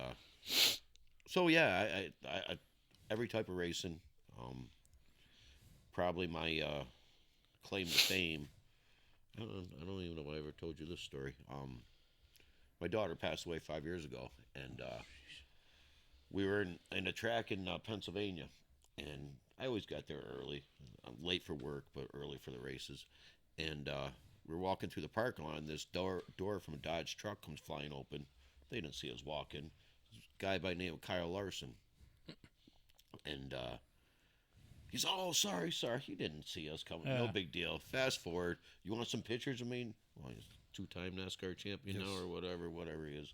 so yeah, I every type of racing. Probably my claim to fame. I don't even know if I ever told you this story. My daughter passed away 5 years ago, and we were in a track in Pennsylvania, and I always got there early. I'm late for work, but early for the races. And we were walking through the parking lot, and this door from a Dodge truck comes flying open. They didn't see us walking. Guy by the name of Kyle Larson. And he's, oh, sorry. He didn't see us coming. No Yeah. big deal. Fast forward. You want some pictures of me? Well, he's a 2-time NASCAR champion Yes. now or whatever he is.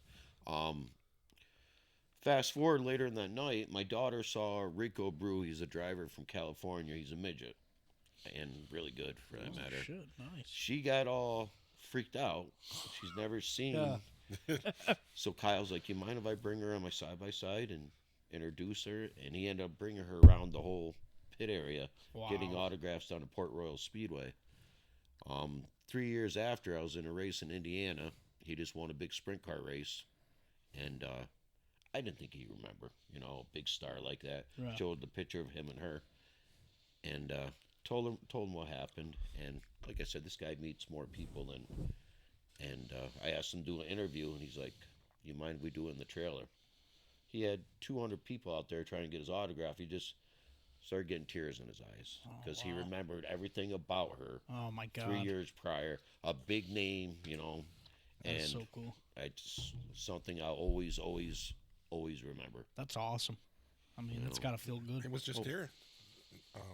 Fast forward later in that night, my daughter saw Rico Brew. He's a driver from California. He's a midget. And really good, for that matter. Shit, nice. She got all freaked out. She's never seen. Yeah. So Kyle's like, you mind if I bring her on my side-by-side and introduce her? And he ended up bringing her around the whole pit area, getting Wow. autographs down at Port Royal Speedway. 3 years after, I was in a race in Indiana. He just won a big sprint car race. And I didn't think he'd remember, a big star like that. Right. Showed the picture of him and her. And told him what happened. And like I said, this guy meets more people than. And I asked him to do an interview, and he's like, "You mind if we do it in the trailer?" He had 200 people out there trying to get his autograph. He just started getting tears in his eyes because he wow. remembered everything about her. Oh my god. 3 years prior, a big name, and That's so cool. something I always remember. That's awesome. I mean, it's got to feel good. It was just here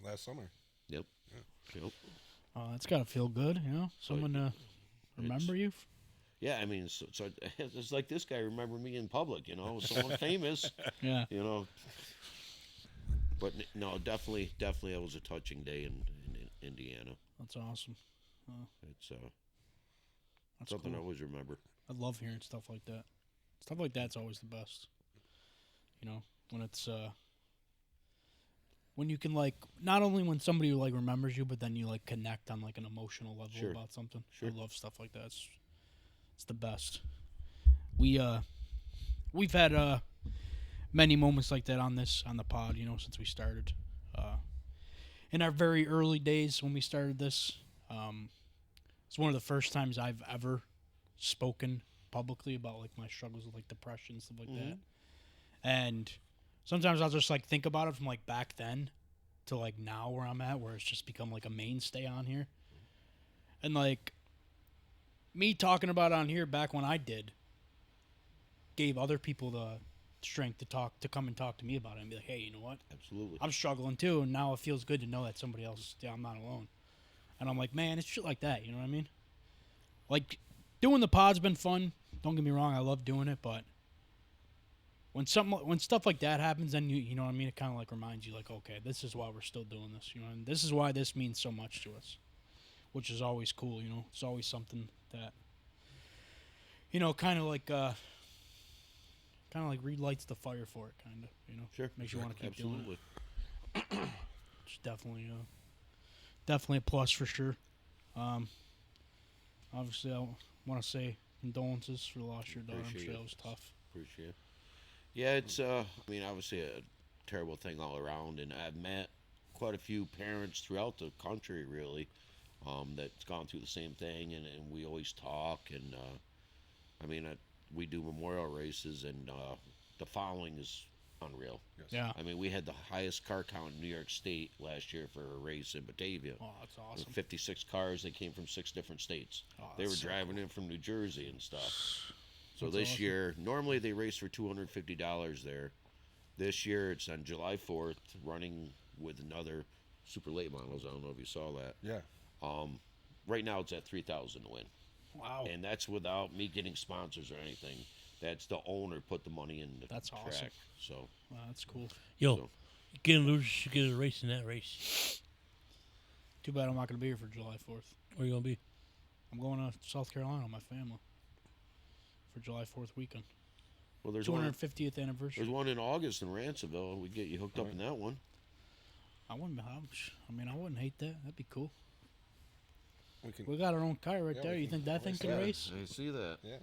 last summer. Yep. Yep. Oh, that's gotta feel good, you know. Someone remember you. Yeah, I mean, so it's like this guy remember me in public, you know, someone famous, Yeah. you know. But no, definitely, it was a touching day in Indiana. That's awesome. It's That's something I cool. always remember. I love hearing stuff like that. Stuff like that's always the best. You know, when it's when you can like not only when somebody like remembers you, but then you like connect on like an emotional level Sure. about something. Sure. I love stuff like that. It's the best. We've had many moments like that on the pod, you know, since we started. In our very early days when we started this, it's one of the first times I've ever spoken publicly about like my struggles with like depression and stuff like that. And sometimes I'll just like think about it from like back then to like now where I'm at, where it's just become like a mainstay on here. And like me talking about it on here back when I did gave other people the strength to come and talk to me about it and be like, hey, you know what? Absolutely. I'm struggling too, and now it feels good to know that somebody else, I'm not alone. And I'm like, man, it's shit like that, you know what I mean? Like, doing the pod's been fun. Don't get me wrong, I love doing it, but when stuff like that happens, then you know what I mean? It kind of like reminds you, like, okay, this is why we're still doing this, you know, and this is why this means so much to us, which is always cool, you know. It's always something that, you know, kind of like relights the fire for it, kind of, you know. Sure. Makes you want to keep Absolutely. doing it. It's definitely a plus for sure. Obviously, I want to say condolences for the loss of your daughter. I'm sure that was tough. Appreciate it. Yeah, it's I mean, obviously a terrible thing all around, and I've met quite a few parents throughout the country, really, that's gone through the same thing, and we always talk, and I mean, we do memorial races, and the following is unreal. Yeah. I mean, we had the highest car count in New York State last year for a race in Batavia. Oh, that's There were awesome. 56 cars. They came from 6 different states. Oh, They were that's so driving in from New Jersey and stuff. So That's this awesome. year, normally they race for $250 there. This year, it's on July 4th, running with another super late models. I don't know if you saw that. Yeah. Right now, it's at $3,000 to win, Wow. and that's without me getting sponsors or anything. That's the owner put the money in the That's track. awesome. So Wow, that's cool. Yo, So- getting losers should get a race in that race. Too bad I'm not going to be here for July 4th. Where you gonna be? I'm going to South Carolina with my family for July 4th weekend. well, there's one. 250th anniversary. There's one in August in Ransomville. We get you hooked up in that one. I wouldn't hate that. That'd be cool. We can. We got our own car right Yeah, there. we You can think that thing race can that. race? I see that. Yeah.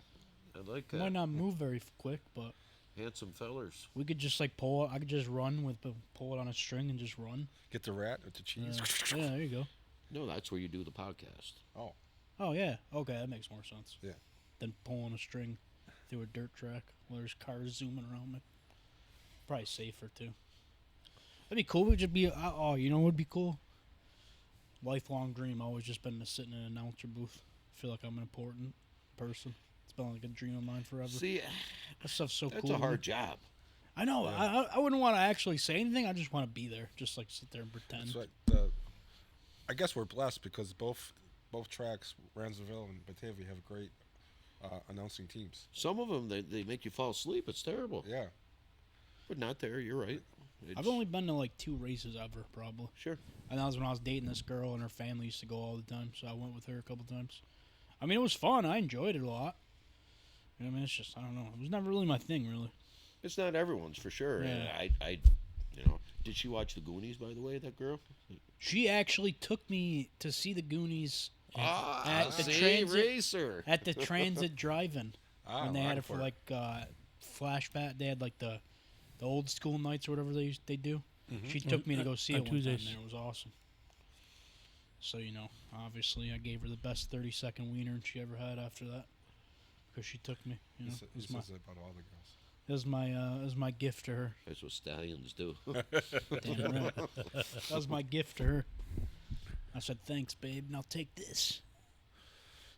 I like It that. might not move very quick, but Handsome fellers. we could just like pull it. I could just run pull it on a string and just run. Get the rat with the cheese. Yeah, there you go. No, that's where you do the podcast. Oh yeah, okay, that makes more sense. Yeah. Than pulling a string through a dirt track while there's cars zooming around me. Probably safer too. That'd be cool. We'd just be you know what would be cool? Lifelong dream. Always just been to sit in an announcer booth. Feel like I'm an important person. It's been like a dream of mine forever. See, That stuff's so that's cool. a to me. hard job. I know. Yeah. I wouldn't want to actually say anything. I just want to be there. Just like sit there and pretend. That's right. I guess we're blessed because both tracks, Ransomville and Batavia, have great announcing teams. Some of them, they make you fall asleep. It's terrible. Yeah. But not there. You're right. I've only been to like 2 races ever, probably. Sure. And that was when I was dating this girl, and her family used to go all the time, so I went with her a couple times. I mean, it was fun. I enjoyed it a lot. You know, I mean, it's just, I don't know. It was never really my thing, really. It's not everyone's for sure. Yeah. And I, you know, did she watch the Goonies, by the way, that girl? She actually took me to see the Goonies at the see, transit racer. at the transit drive-in when they had it for Rockport. like flashback. They had like the old school nights or whatever they do. She took me to go see On it one time Tuesdays. there. It was awesome. So, you know, obviously I gave her the best 30-second wiener she ever had after that because she took me. You know, He says that about all the girls. it was my gift to her. That's what stallions do. Damn right. That was my gift to her. I said, thanks, babe, and I'll take this.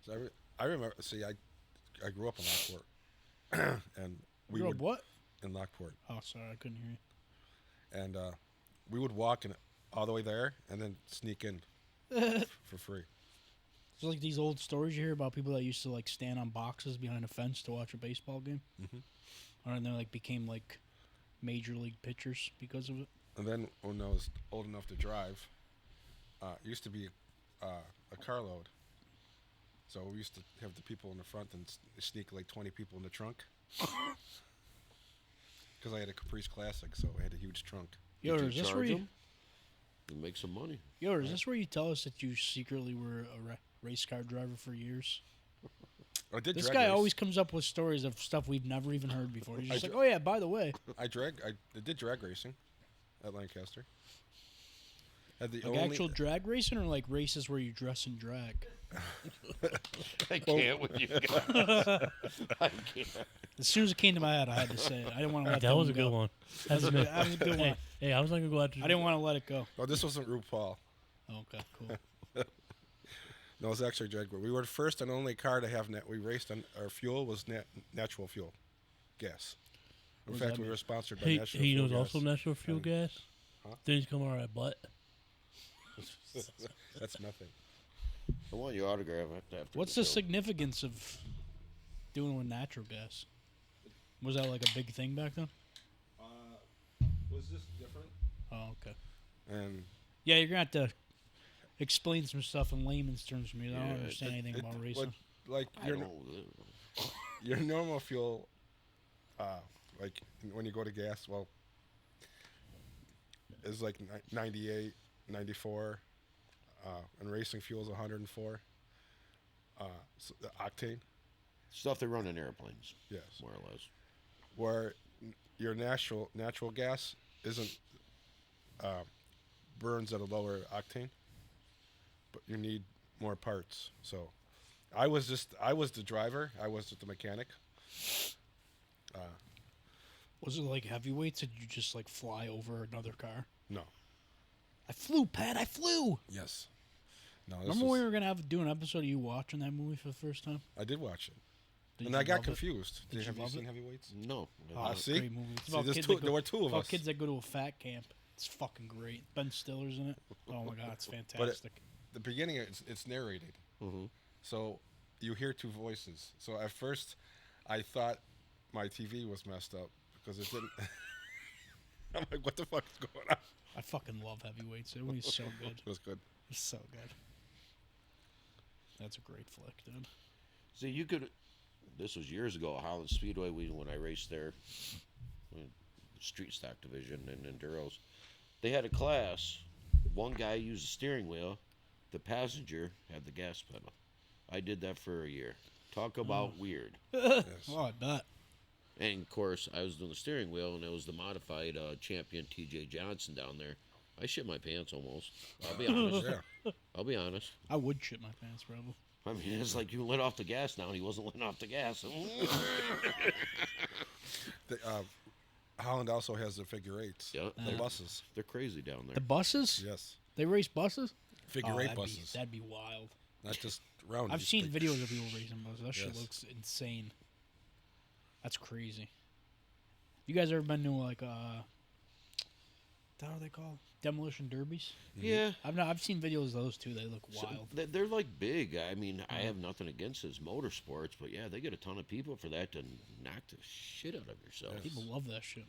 So I remember. See, I grew up in Lockport, and we Girl, would what? in Lockport, Oh, sorry, I couldn't hear you. and we would walk in all the way there, and then sneak in for free. It's like these old stories you hear about people that used to like stand on boxes behind a fence to watch a baseball game. And they like became like major league pitchers because of it. And then when I was old enough to drive, it used to be a carload. So we used to have the people in the front and sneak like 20 people in the trunk. Because I had a Caprice Classic, so I had a huge trunk. Yo, Did is you this where charge you? them? You make some money. Yo, is this where you tell us that you secretly were a race car driver for years? I did This drag guy race. always comes up with stories of stuff we've never even heard before. He's just I like, oh yeah, by the way, I did drag racing at Lancaster. Had the like actual drag racing or like races where you dress in drag. I can't with you guys. I can't. As soon as it came to my head, I had to say it. I didn't want to let That was a go. good one. That was a good one. Hey, I was not gonna go out to. I didn't want to let it go. Oh, this wasn't RuPaul. Oh, okay, cool. No, it was actually drag. We were the first and only car to have we raced on our fuel was natural fuel, gas. In does fact, that we mean? were sponsored by He National Fuel knows Gas. also natural fuel And- gas. Huh? Things come out of our butt. That's nothing. I want your autograph after What's the the show. significance of doing with natural gas? Was that like a big thing back then? Was this different? Oh, okay. And Yeah, you're gonna have to explain some stuff in layman's terms for me. I don't Yeah, understand anything about racing. like I your don't. your normal fuel, like when you go to gas, well, is like 98, 94, and racing fuel is 104. So the octane, Stuff they run in airplanes, yes. more or less. Where your natural gas isn't burns at a lower octane, but you need more parts. So I was the driver. I was the mechanic. Was it like heavyweights? Did you just like fly over another car? No. I flew, Pat. I flew. Yes. No. This Remember when we was, were gonna do an episode of you watching that movie for the first time? I did watch it, Did and you I got love it? confused. Did you Have you love seen it? Heavyweights? No. Oh, see? great movie. It's See, about there's kids two- that go, there were two of about us. kids that go to a fat camp. It's fucking great. Ben Stiller's in it. Oh my god, it's fantastic. The beginning, it's narrated, so you hear two voices. So at first, I thought my TV was messed up because it didn't. I'm like, what the fuck is going on? I fucking love heavyweights. That movie's so good. It was good. It's so good. That's a great flick, dude. See, you could. This was years ago at Holland Speedway when I raced there, street stock division and enduros. They had a class. One guy used the steering wheel. The passenger had the gas pedal. I did that for a year. Talk about weird. Yes. Oh, I bet. And of course, I was doing the steering wheel, and it was the modified champion T.J. Johnson down there. I shit my pants almost. I'll be honest. Yeah. I'll be honest. I would shit my pants, probably. I mean, it's like you let off the gas now, and he wasn't letting off the gas. Holland also has the figure eights. Yeah. The buses. They're crazy down there. The buses? Yes. They race buses? Figure Oh, eight that'd be- buses. That'd be wild. Not just round. I've just seen big- videos of people racing buses. That shit Yes. looks insane. That's crazy. You guys ever been to like what are they called? Demolition derbies? Yeah. I've seen videos of those too. They look wild. They're like big. I mean, I have nothing against his motorsports, but yeah, they get a ton of people for that to knock the shit out of yourself. People love that shit.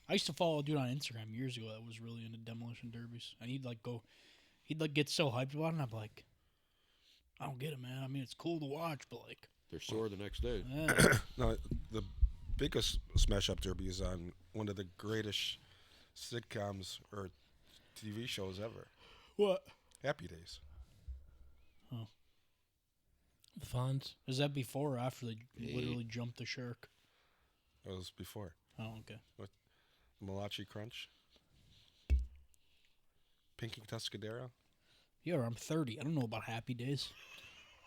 I used to follow a dude on Instagram years ago that was really into demolition derbies, and he'd get so hyped about it. And I'm like, I don't get it, man. I mean, it's cool to watch, but like, They're sore the next day. No, the biggest smash up derby is on one of the greatest sitcoms or TV shows ever. what Happy Days. The Fonz. is that before or after they literally jumped the shark? It was before. Oh, okay. Malachi Crunch. Pinky Tuscadero. Yeah, I'm 30. I don't know about Happy Days.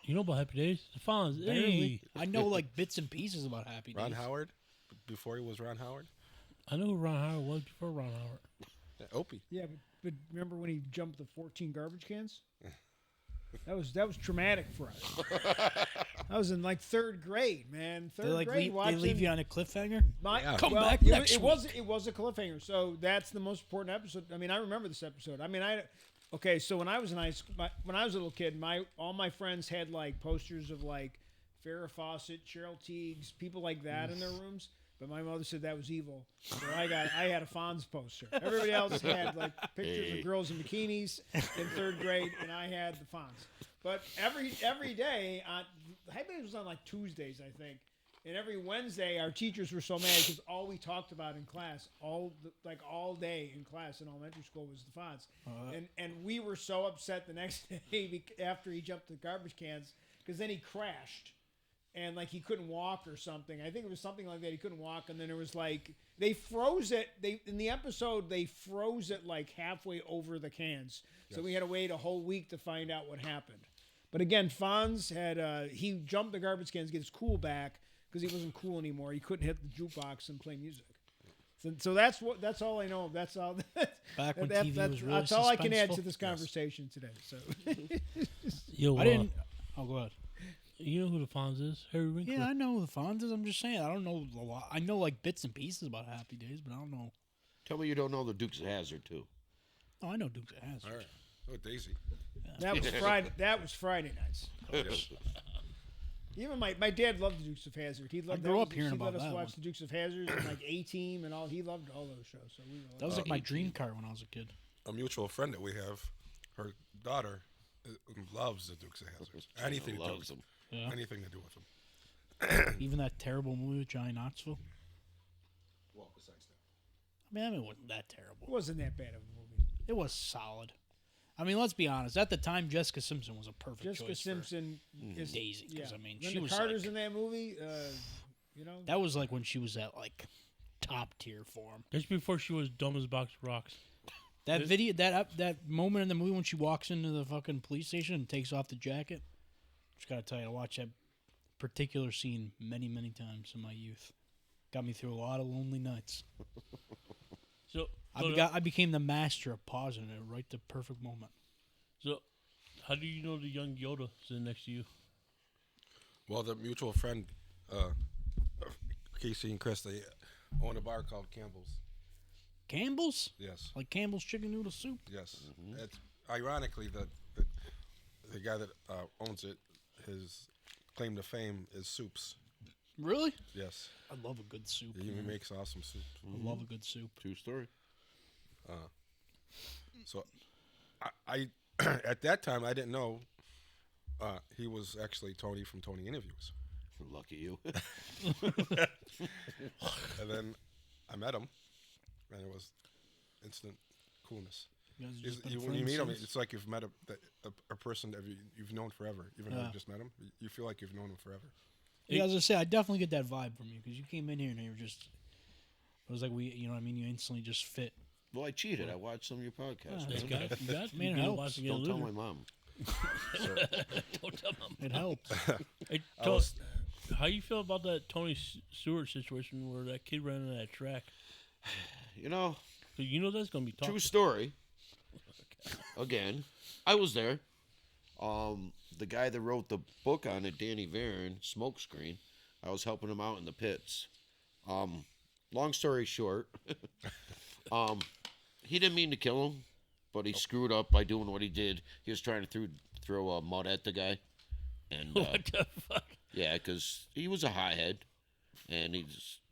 You know about Happy Days? The Fonz. Hey. Barely. I know like bits and pieces about Happy Days. Ron Howard. Before he was Ron Howard. I know who Ron Howard was before Ron Howard. Yeah, Opie. Yeah, but remember when he jumped the 14 garbage cans? That was traumatic for us. I was in like third grade, man. Third They like grade they watching. leave you on a cliffhanger. Yeah. Come well, back it, next it week. was it was a cliffhanger. So that's the most important episode. I mean, I remember this episode. I mean, Okay, so when I was in high school, when I was a little kid, all my friends had like posters of like Farrah Fawcett, Cheryl Tiegs, people like that in their rooms. But my mother said that was evil, so I had a Fonz poster. Everybody else had like pictures of girls in bikinis in third grade, and I had the Fonz. But every day on, I think it was on like Tuesdays, I think, and every Wednesday our teachers were so mad because all we talked about in class, all day in class in elementary school was the Fonz, and we were so upset the next day after he jumped the garbage cans because then he crashed. And like he couldn't walk or something. I think it was something like that. He couldn't walk, and then it was like they froze it. In the episode they froze it like halfway over the cans. So we had to wait a whole week to find out what happened. But again, Fonz had he jumped the garbage cans to get his cool back because he wasn't cool anymore. He couldn't hit the jukebox and play music. So that's all I know. That's all. Back when TV was really that's all I can add suspenseful. to this conversation today. So Yo, I didn't. Oh, go ahead. You know who the Fonz is? Harry Winkler. Yeah, I know who the Fonz is. I'm just saying, I don't know a lot. I know like bits and pieces about Happy Days, but I don't know. Tell me you don't know the Dukes of Hazzard too. Oh, I know Dukes of Hazzard. All right. Oh, Daisy. that was Friday. That was Friday nights. Yes. Even my dad loved the Dukes of Hazzard. He loved. grew that up was- hearing he about let us that watch one. the Dukes of Hazzard and like A-Team and all. He loved all those shows. So we That was like my 18. dream car when I was a kid. A mutual friend that we have, her daughter loves the Dukes of Hazzard. Anything to do Loves with them. Yeah. Anything to do with them. Even that terrible movie with Johnny Knoxville. Well, besides that. I mean, it wasn't that It terrible. wasn't that bad of a movie. It was solid. I mean, let's be honest. At the time, Jessica Simpson was a perfect Jessica choice Simpson is Daisy, 'cause, I mean, she Linda was Carter's like- in that movie. You know, That was like when she was at like top tier form. Just before she was dumb as a box of rocks. That video, that moment in the movie when she walks into the fucking police station and takes off the jacket. Just gotta tell you, I watched that particular scene many, many times in my youth. Got me through a lot of lonely nights. So, I became the master of pausing it right at the perfect moment. so how do you know the young Yoda sitting next to you? Well, the mutual friend, Casey and Chris, they own a bar called Campbell's. Campbell's? Yes. Like Campbell's chicken noodle soup? Yes. It's ironically the guy that owns it, his claim to fame is soups. Really? Yes. I love a good soup. He man. makes awesome soup. I love a good soup. True story. So I at that time I didn't know he was actually Tony from Tony Interviews. Lucky you. And then I met him, and it was instant coolness. You guys have Is- just been when you friends meet him, since? it's like you've met a person that you've known forever. Even though Yeah. you just met him, you feel like you've known him forever. Yeah, as I say, I definitely get that vibe from you because you came in here and you were just. It was like you know what I mean? You instantly just fit. Well, I cheated. I watched some of your podcasts. Yeah, You man. got, you got Man, it me helps. watching it Don't tell later. my mom. Don't tell mom. It helps. Hey, how you feel about that Tony Stewart situation where that kid ran on that track? You know, 'Cause you know that's gonna be tough. true story. Again, I was there. The guy that wrote the book on it, Danny Varon, Smokescreen, I was helping him out in the pits. Long story short, he didn't mean to kill him, but he screwed up by doing what he did. He was trying to throw mud at the guy, and What the fuck? yeah, because he was a hothead, and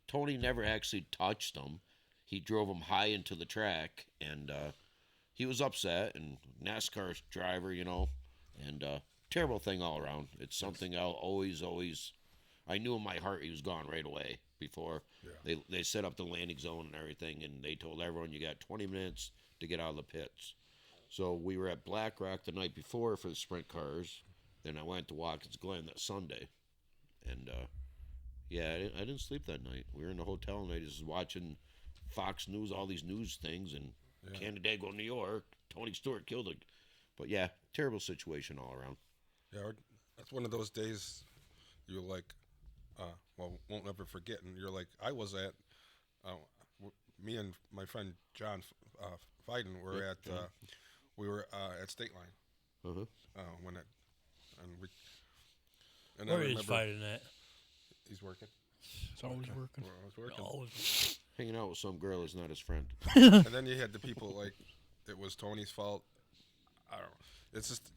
Tony never actually touched him. He drove him high into the track, and he was upset. And NASCAR driver, you know, and terrible thing all around. It's something I'll always. I knew in my heart he was gone right away before they set up the landing zone and everything, and they told everyone you got 20 minutes to get out of the pits. So we were at Black Rock the night before for the sprint cars. Then I went to Watkins Glen that Sunday. And, yeah, I didn't sleep that night. We were in the hotel, and I just was watching Fox News, all these news things, and Canandaigua, New York, Tony Stewart killed it. But, yeah, terrible situation all around. Yeah, that's one of those days you're like, won't ever forget. And you're like, I was at, me and my friend John Fiden were at, we were at State Line when it, and we. And Where is fighting at? He's working. It's always working. I was working. Always. Hanging out with some girl is not his friend. And then you had the people like, it was Tony's fault. I don't know. It's just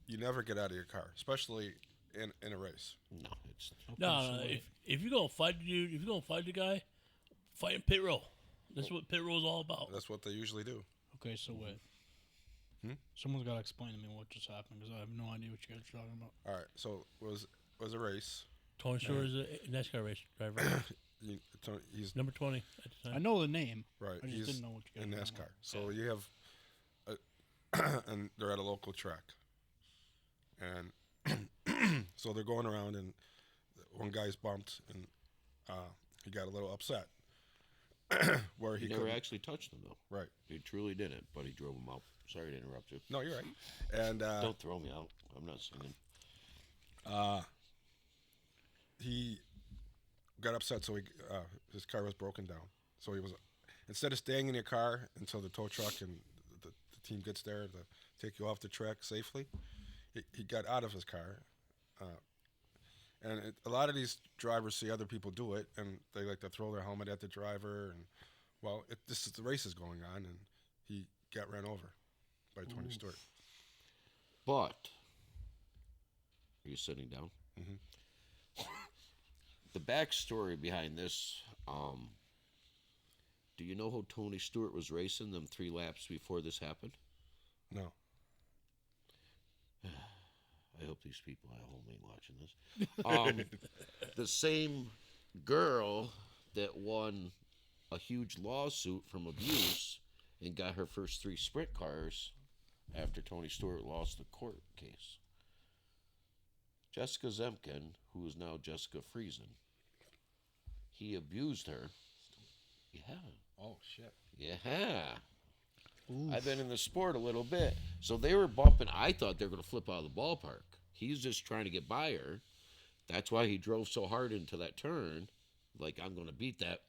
you never get out of your car, especially in a race. No, it's No, if you're gonna fight the dude, if you're gonna fight the guy, fight in pit row. That's what pit row is all about. That's what they usually do. Okay, so wait. Someone's got to explain to me what just happened because I have no idea what you guys are talking about. All right, so it was a race. Tony Stewart is a NASCAR race driver, He's number 20 at the time. I know the name. right. I just He's didn't know what you guys in were talking NASCAR. So you have, and they're at a local track, and so they're going around, and one guy's bumped, and he got a little upset. Where he he never couldn't- actually touched them though. right. He truly didn't, but he drove him out. Sorry to interrupt you. No, you're right. And Don't throw me out. I'm not singing. he got upset, so his car was broken down. So he was, instead of staying in your car until the tow truck and the team gets there to take you off the track safely, he got out of his car. And a lot of these drivers see other people do it, and they like to throw their helmet at the driver. And well, the race is going on, and he got ran over by Tony Stewart. But are you sitting down? Mm-hmm. The backstory behind this. Do you know how Tony Stewart was racing them 3 laps before this happened? No. I hope these people at home ain't watching this. The same girl that won a huge lawsuit from abuse and got her first 3 sprint cars after Tony Stewart lost the court case. Jessica Zemkin, who is now Jessica Friesen, he abused her. Yeah. Oh shit. Yeah. I've been in the sport a little bit. So they were bumping. I thought they were going to flip out of the ballpark. He's just trying to get by her. That's why he drove so hard into that turn. Like, I'm going to beat that,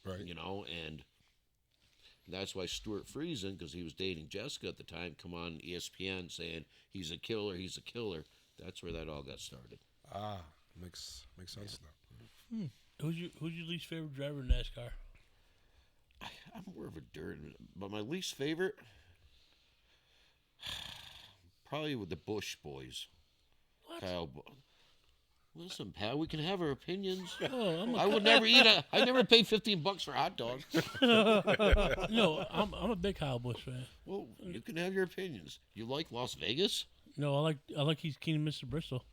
Right. you know, and that's why Stuart Friesen, because he was dating Jessica at the time, come on ESPN saying he's a killer, he's a killer. That's where that all got started. Ah, makes sense now. Who's your least favorite driver in NASCAR? I'm more of a dirt, but my least favorite, probably with the Bush boys. What? Kyle, listen, pal, we can have our opinions. Oh, I would never eat I never pay $15 for hot dogs. no, I'm a big Kyle Busch fan. Well, you can have your opinions. You like Las Vegas? No, I like he's King of Mr. Bristol.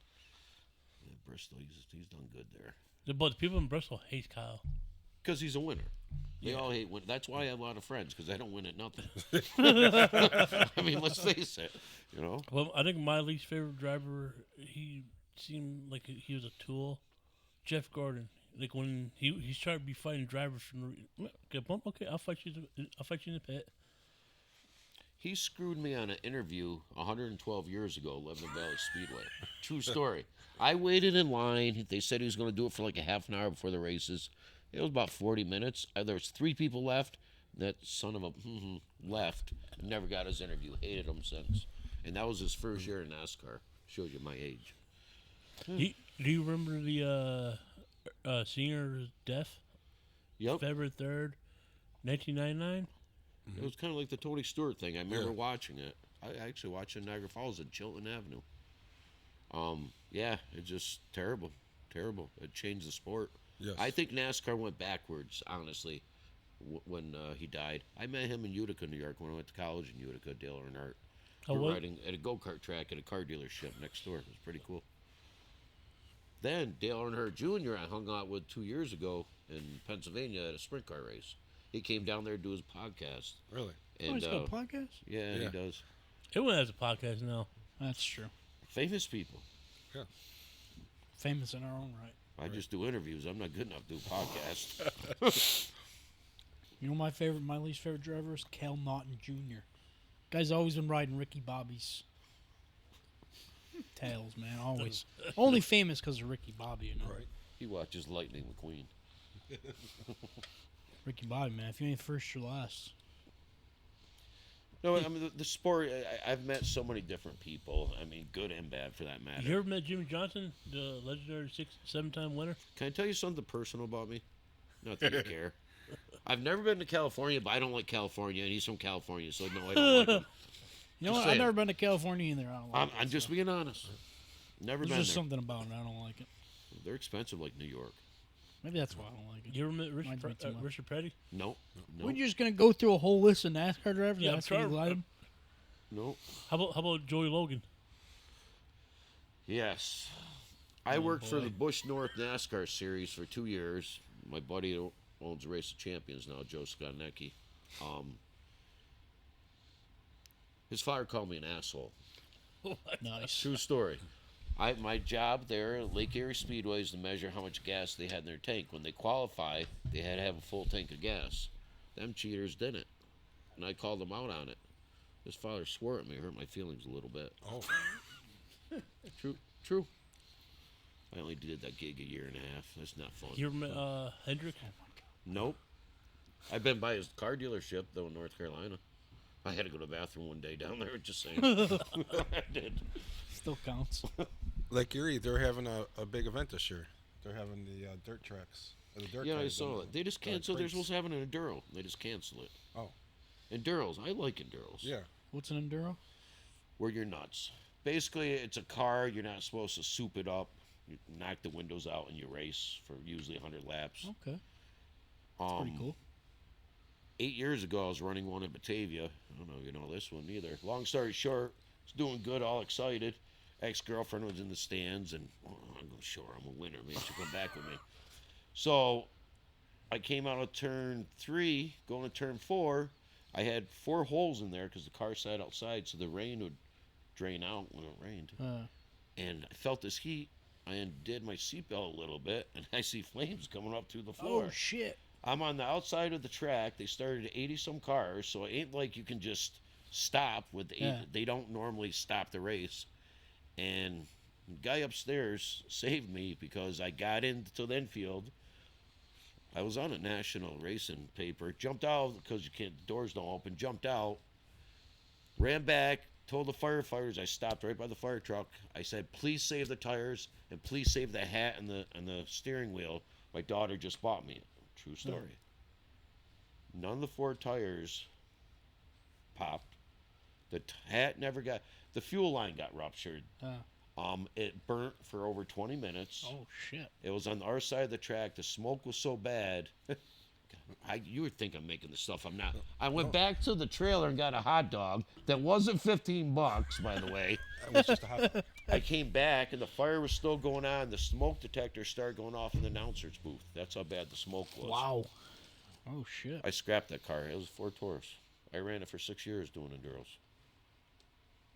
Yeah, Bristol, he's done good there. But the people in Bristol hate Kyle. Because he's a winner. They all hate win. That's why I have a lot of friends, because I don't win at nothing. I mean, let's face it, you know? Well, I think my least favorite driver, he seemed like he was a tool. Jeff Gordon. Like when he's trying to be fighting drivers from okay, I'll fight you in the pit. He screwed me on an interview 112 years ago, Lebanon Valley Speedway. True story. I waited in line. They said he was going to do it for like a half an hour before the races. It was about 40 minutes. There was 3 people left. That son of a left. Never got his interview. Hated him since. And that was his first year in NASCAR. Shows you my age. Do you remember the senior's death? Yep. February 3rd, 1999? It was kind of like the Tony Stewart thing. I remember watching it. I actually watched it in Niagara Falls at Chilton Avenue. Yeah, it's just terrible. Terrible. It changed the sport. Yes. I think NASCAR went backwards, honestly, when he died. I met him in Utica, New York, when I went to college in Utica, Dale Earnhardt. Oh, We're what? riding at a go-kart track at a car dealership next door. It was pretty cool. Then Dale Earnhardt Jr. I hung out with 2 years ago in Pennsylvania at a sprint car race. He came down there to do his podcast. Really? And, He's got a podcast? yeah, he Yeah. does. Everyone has a podcast now. That's true. Famous people. Yeah. Famous in our own right. I just do interviews. I'm not good enough to do podcasts. You know my least favorite driver is Cal Naughton Jr. Guy's always been riding Ricky Bobby's tails, man. Always. Only famous because of Ricky Bobby, you know. Right. He watches Lightning McQueen. Ricky Bobby, man. If you ain't first, you're last. No, I mean, the sport, I've met so many different people. I mean, good and bad for that matter. You ever met Jimmy Johnson, the legendary 7-time winner? Can I tell you something personal about me? Not that you care. I've never been to California, but I don't like California, and he's from California, so no, I don't like him. You know Just what? I've saying. never been to California either. I don't like I'm it, just so. being honest. Never There's been just there. something about it. I don't like it. They're expensive like New York. Maybe that's why I don't like it. You ever met Reminds me too much. Richard Petty? Nope. We're Nope. just gonna go through a whole list of NASCAR drivers. Yeah, and I'm ask if you trying- like 'em? Nope. How about Joey Logan? Yes. I Oh, worked for boy. the Busch North NASCAR series for 2 years. My buddy who owns Race of Champions now, Joe Skonecki. His father called me an asshole. Nice. True story. My job there at Lake Erie Speedway is to measure how much gas they had in their tank. When they qualify, they had to have a full tank of gas. Them cheaters didn't. And I called them out on it. His father swore at me, hurt my feelings a little bit. Oh, True. I only did that gig a year and a half. That's not fun. You ever met Hendrick? Nope. I've been by his car dealership, though, in North Carolina. I had to go to the bathroom one day down there, just saying. I did. Still counts. Lake Erie, they're having a big event this year. They're having the dirt tracks. The dirt Yeah, I guys saw and it. They just the canceled. They're crates. supposed to have an Enduro. They just canceled it. Oh, Enduros. I like Enduros. yeah. What's an enduro? Where you're nuts. Basically, it's a car. You're not supposed to soup it up. You knock the windows out and you race for usually 100 laps. Okay, pretty cool. 8 years ago, I was running one in Batavia. I don't know if you know this one either. Long story short, was doing good, all excited. Ex-girlfriend was in the stands, and I'm sure I'm a winner. Maybe she'll come back with me. So I came out of turn 3, going to turn 4. I had 4 holes in there because the car sat outside, so the rain would drain out when it rained. And I felt this heat. I undid my seatbelt a little bit, and I see flames coming up through the floor. Oh shit! I'm on the outside of the track. They started 80-some cars, so it ain't like you can just stop with the Yeah. They don't normally stop the race. And the guy upstairs saved me because I got into the infield. I was on a national racing paper. Jumped out because you can't. The doors don't open. Jumped out. Ran back. Told the firefighters. I stopped right by the fire truck. I said, "Please save the tires and please save the hat and the steering wheel. My daughter just bought me it." True story. None of the 4 tires popped. The hat never got. The fuel line got ruptured. It burnt for over 20 minutes. Oh shit! It was on our side of the track. The smoke was so bad. You would think I'm making this stuff. I'm not. I went back to the trailer and got a hot dog that wasn't $15, by the way. It was just a hot. I came back and the fire was still going on. The smoke detector started going off in the announcer's booth. That's how bad the smoke was. Wow. Oh shit! I scrapped that car. It was a Ford Taurus. I ran it for 6 years doing enduros.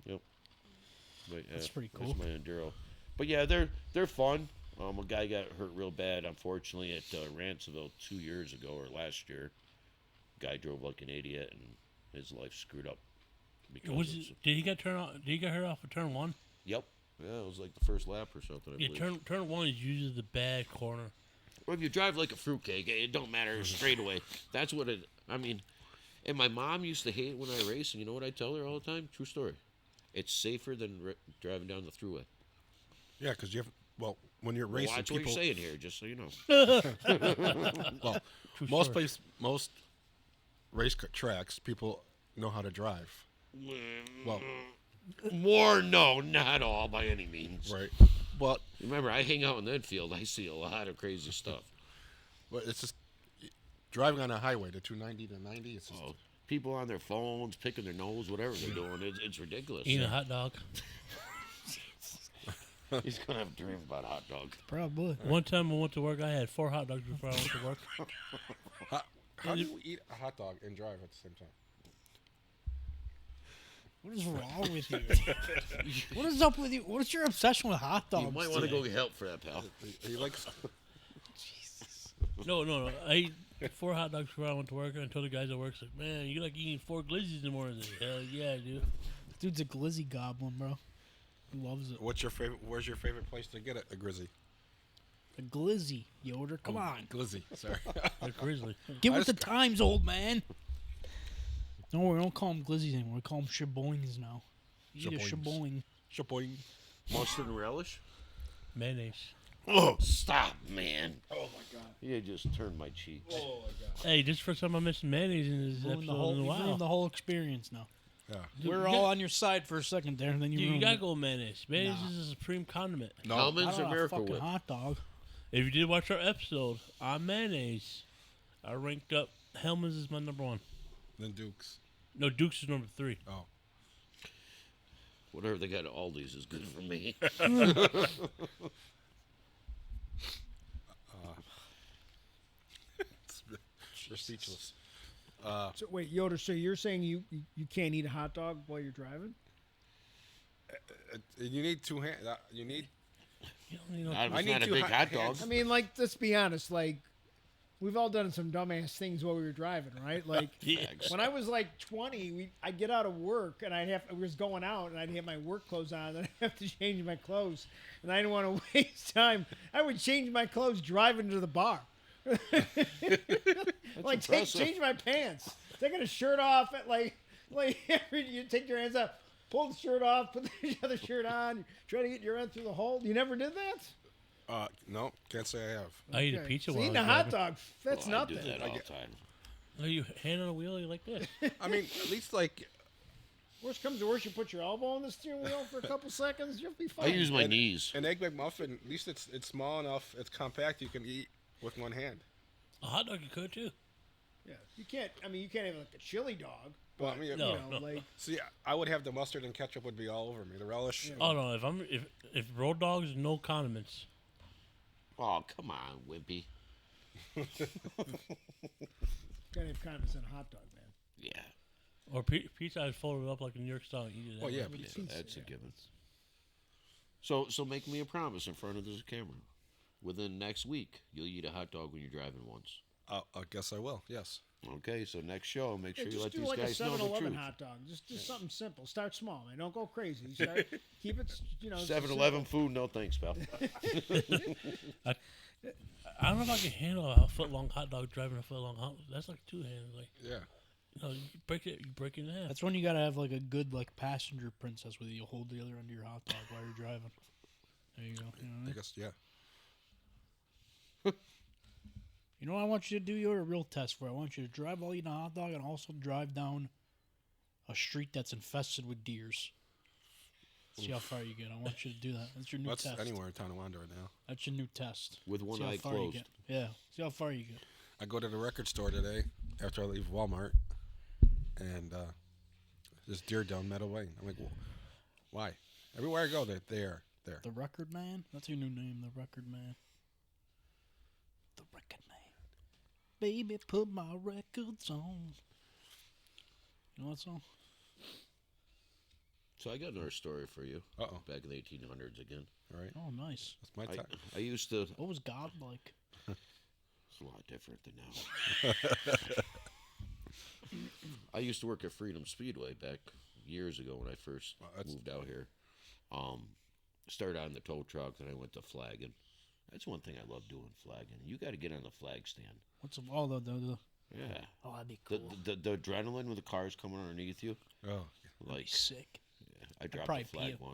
Yep. But, That's pretty cool. That's my enduro. But yeah, they're fun. A guy got hurt real bad, unfortunately, at Ranceville 2 years ago or last year. Guy drove like an idiot and his life screwed up. Because Did he get hurt off of turn 1? Yep. Yeah, it was like the first lap or something. I Yeah, believe. turn 1 is usually the bad corner. Well, if you drive like a fruitcake, it don't matter straight away. That's what it. I mean, and my mom used to hate it when I race, and you know what I tell her all the time? True story. It's safer than driving down the thruway. Yeah, because you have. Well, when you're racing, Watch what people. you're saying here, just so you know. Well, most race tracks, people know how to drive. Well, No, not all by any means. right. But Remember, I hang out in the infield. I see a lot of crazy stuff. it's just driving on a highway, the 290 to 90. It's just, People on their phones, picking their nose, whatever they're doing. It's ridiculous. Eating a hot dog. He's going to have a dream about hot dogs. Probably. One time I went to work, I had 4 hot dogs before I went to work. how do you eat a hot dog and drive at the same time? What is wrong with you? What is up with you? What's your obsession with hot dogs? You might want to today? go get help for that, pal. He likes. No. I ate 4 hot dogs before I went to work, and I told the guys at work, like, man, you like eating 4 glizzies in the morning. Like, hell yeah, dude. Dude's a glizzy goblin, bro. He loves it. What's your favorite? Where's your favorite place to get a Grizzy? A glizzy, Yoder. Come on. Glizzy. Sorry. Like Grizzly. Get with the times, old man. No, we don't call them glizzies anymore. We call them shaboings now. You eat a Shaboings. shaboing. Shaboing. Mustard and relish? Mayonnaise. Oh, stop, man. Oh my god. You just turned my cheeks. Oh my god. Hey, this is the first time I'm missing mayonnaise in this Ruined episode the whole, in a you while. ruined the whole experience now. Yeah. Dude, We're you all got- on your side for a second there, and then you Dude, you ruined gotta it. go mayonnaise. Mayonnaise Nah. is a supreme condiment. No. I Hellman's don't or know, Miracle fucking Whip? hot dog. If you did watch our episode on mayonnaise, I ranked up Hellman's is my number 1. Then Dukes. No, Duke's is number 3. Oh. Whatever they got at Aldi's is good for me. We're speechless. So wait, Yoder. So you're saying you can't eat a hot dog while you're driving? You need 2 hands. You need. You don't need no. Not if I it's need not a two big hot hot dog. hands. I mean, like, let's be honest. Like, we've all done some dumbass things while we were driving, right? Like, Facts. when I was like 20, I'd get out of work and I was going out and I'd have my work clothes on and I'd have to change my clothes, and I didn't want to waste time. I would change my clothes driving to the bar. Like, impressive. change my pants, taking a shirt off at like you take your hands up, pull the shirt off, put the other shirt on, try to get your hand through the hole. You never did that? No, can't say I have. I eat a Okay. pizza So while eating I'm a hot driving. dog, that's Oh, nothing. I do that all the time. Oh, you hand on a wheel, you like this? I mean, at least like Worst comes to worst, you put your elbow on the steering wheel for a couple seconds, you'll be fine. I use my And- knees. an egg McMuffin. At least it's small enough. It's compact. You can eat with one hand. A hot dog you could too. Yeah, you can't. I mean, you can't have like a chili dog. Well, I mean, No. You know, like see, I would have the mustard and ketchup would be all over me. The relish. Oh no, if road dogs, no condiments. Oh, come on, Wimpy. gotta have condiments in a hot dog, man. Yeah. Or pizza is folded up like a New York style. You do that. Oh yeah, With pizza. pizza, That's a yeah. given. So make me a promise in front of this camera. Within next week, you'll eat a hot dog when you're driving once. I guess I will. Yes. Okay, so next show, make Yeah, sure you just let do these like a guys know the 7-Eleven truth. hot dog. Just something simple. Start small, man. Don't go crazy. Start, keep it. 7-Eleven food, no thanks, pal. I don't know if I can handle a foot long hot dog driving a foot long hot. That's like 2 hands. Like Yeah. you break it in half. That's when you gotta have like a good like passenger princess with you. Hold the other end of your hot dog while you're driving. There you go. You know what I I mean? guess yeah. You know what I want you to do? You're a real test for. I want you to drive while eating a hot dog and also drive down a street that's infested with deers. See how far you get. I want you to do that. That's your new That's test. anywhere in Tonawanda right now. That's your new test. With one See how eye far you closed. get. Yeah. See how far you get. I go to the record store today after I leave Walmart, and there's deer down Meadow Lane. I'm like, why? Everywhere I go, they're there. The Record Man? That's your new name, The Record Man. The Record Man. Baby, put my records on. You know that song? So I got another story for you. Uh-oh. Back in the 1800s again. All right. Oh, nice. That's my I, time. I used to. What was God like? It's a lot different than now. I used to work at Freedom Speedway back years ago when I first Wow, that's- moved out here. Started on the tow truck, then I went to flagging. That's one thing I love doing, flagging. You got to get on the flag stand. What's all the Yeah. Oh, that'd be The, cool. the adrenaline with the cars coming underneath you. Oh, Like, Sick. I dropped probably the flag pee.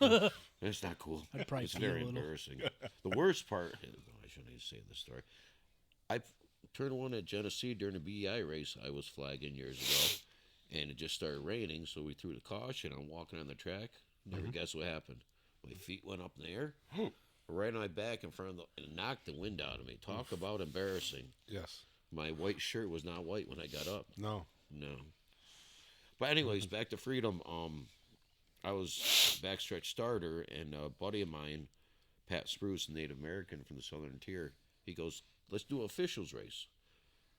once. It's not cool. I'd probably It's pee a very little. embarrassing. The worst part, I shouldn't even say this story. I turned one at Genesee during a BEI race I was flagging years ago, and it just started raining, so we threw the caution. I'm walking on the track. Never guess what happened. My feet went up in the air, right on my back in front of and knocked the wind out of me. Talk about embarrassing. yes. My white shirt was not white when I got up. No. No. But anyways, back to Freedom. I was backstretch starter, and a buddy of mine, Pat Spruce, a Native American from the Southern Tier, he goes, "Let's do an officials race."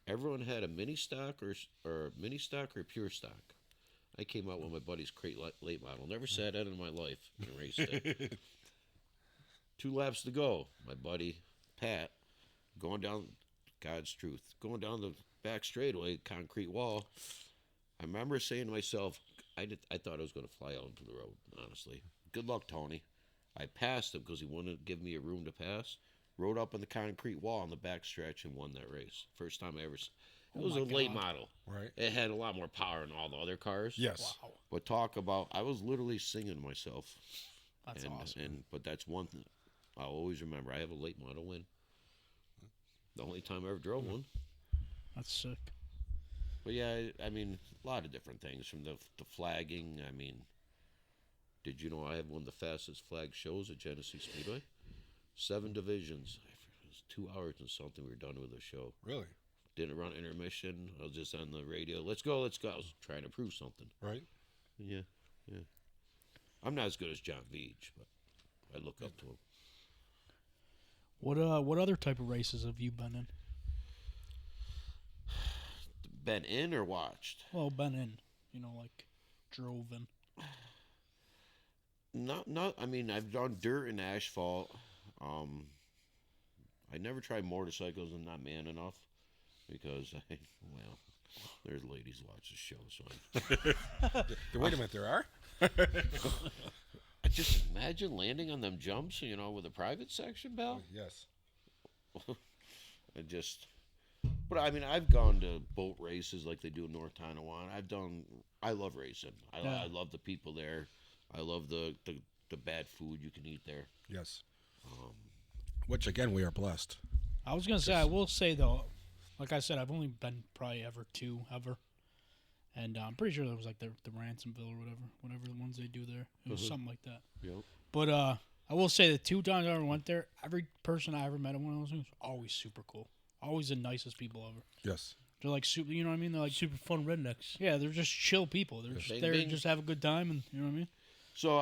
Everyone had a mini stock or pure stock. I came out with my buddy's crate late model. Never sat in my life and raced it. 2 laps to go. My buddy Pat going down, God's truth, going down the back straightaway, concrete wall. I remember saying to myself, I thought I was going to fly out into the road, honestly. Good luck, Tony. I passed him because he wouldn't give me a room to pass. Rode up on the concrete wall on the back stretch and won that race. First time I ever. It was my a late God. model. Right. It had a lot more power than all the other cars. Yes. Wow. But talk about, I was literally singing to myself. That's awesome. But that's one thing I'll always remember. I have a late model win. The only time I ever drove one. That's sick. But yeah, I mean, a lot of different things from the flagging. I mean, did you know I have one of the fastest flag shows at Genesee Speedway? 7 divisions. It was 2 hours and something. We were done with the show. Really? Didn't run intermission. I was just on the radio. Let's go, let's go. I was trying to prove something. Right? Yeah. I'm not as good as John Veach, but I look up to him. What other type of races have you been in? Been in or watched? Well, been in. Like drove in. Not. I mean, I've done dirt and asphalt. I never tried motorcycles. I'm not man enough because there's ladies watch the show, so. Wait a minute, there are? I just imagine landing on them jumps, with a private section, Bell. Yes. But I mean, I've gone to boat races like they do in North Tonawanda. I love racing. I love the people there. I love the bad food you can eat there. Yes. Which, again, we are blessed. I was going to say, I will say, though, like I said, I've only been probably two ever. And I'm pretty sure that was like the Ransomville or whatever the ones they do there. It was something like that. Yep. But I will say the 2 times I ever went there, every person I ever met at one of those things was always super cool. Always the nicest people ever. Yes. They're like super, you know what I mean? They're like Super fun rednecks. Yeah, they're just chill people. They're just Bing, there bing. to just have a good time, and you know what I mean? So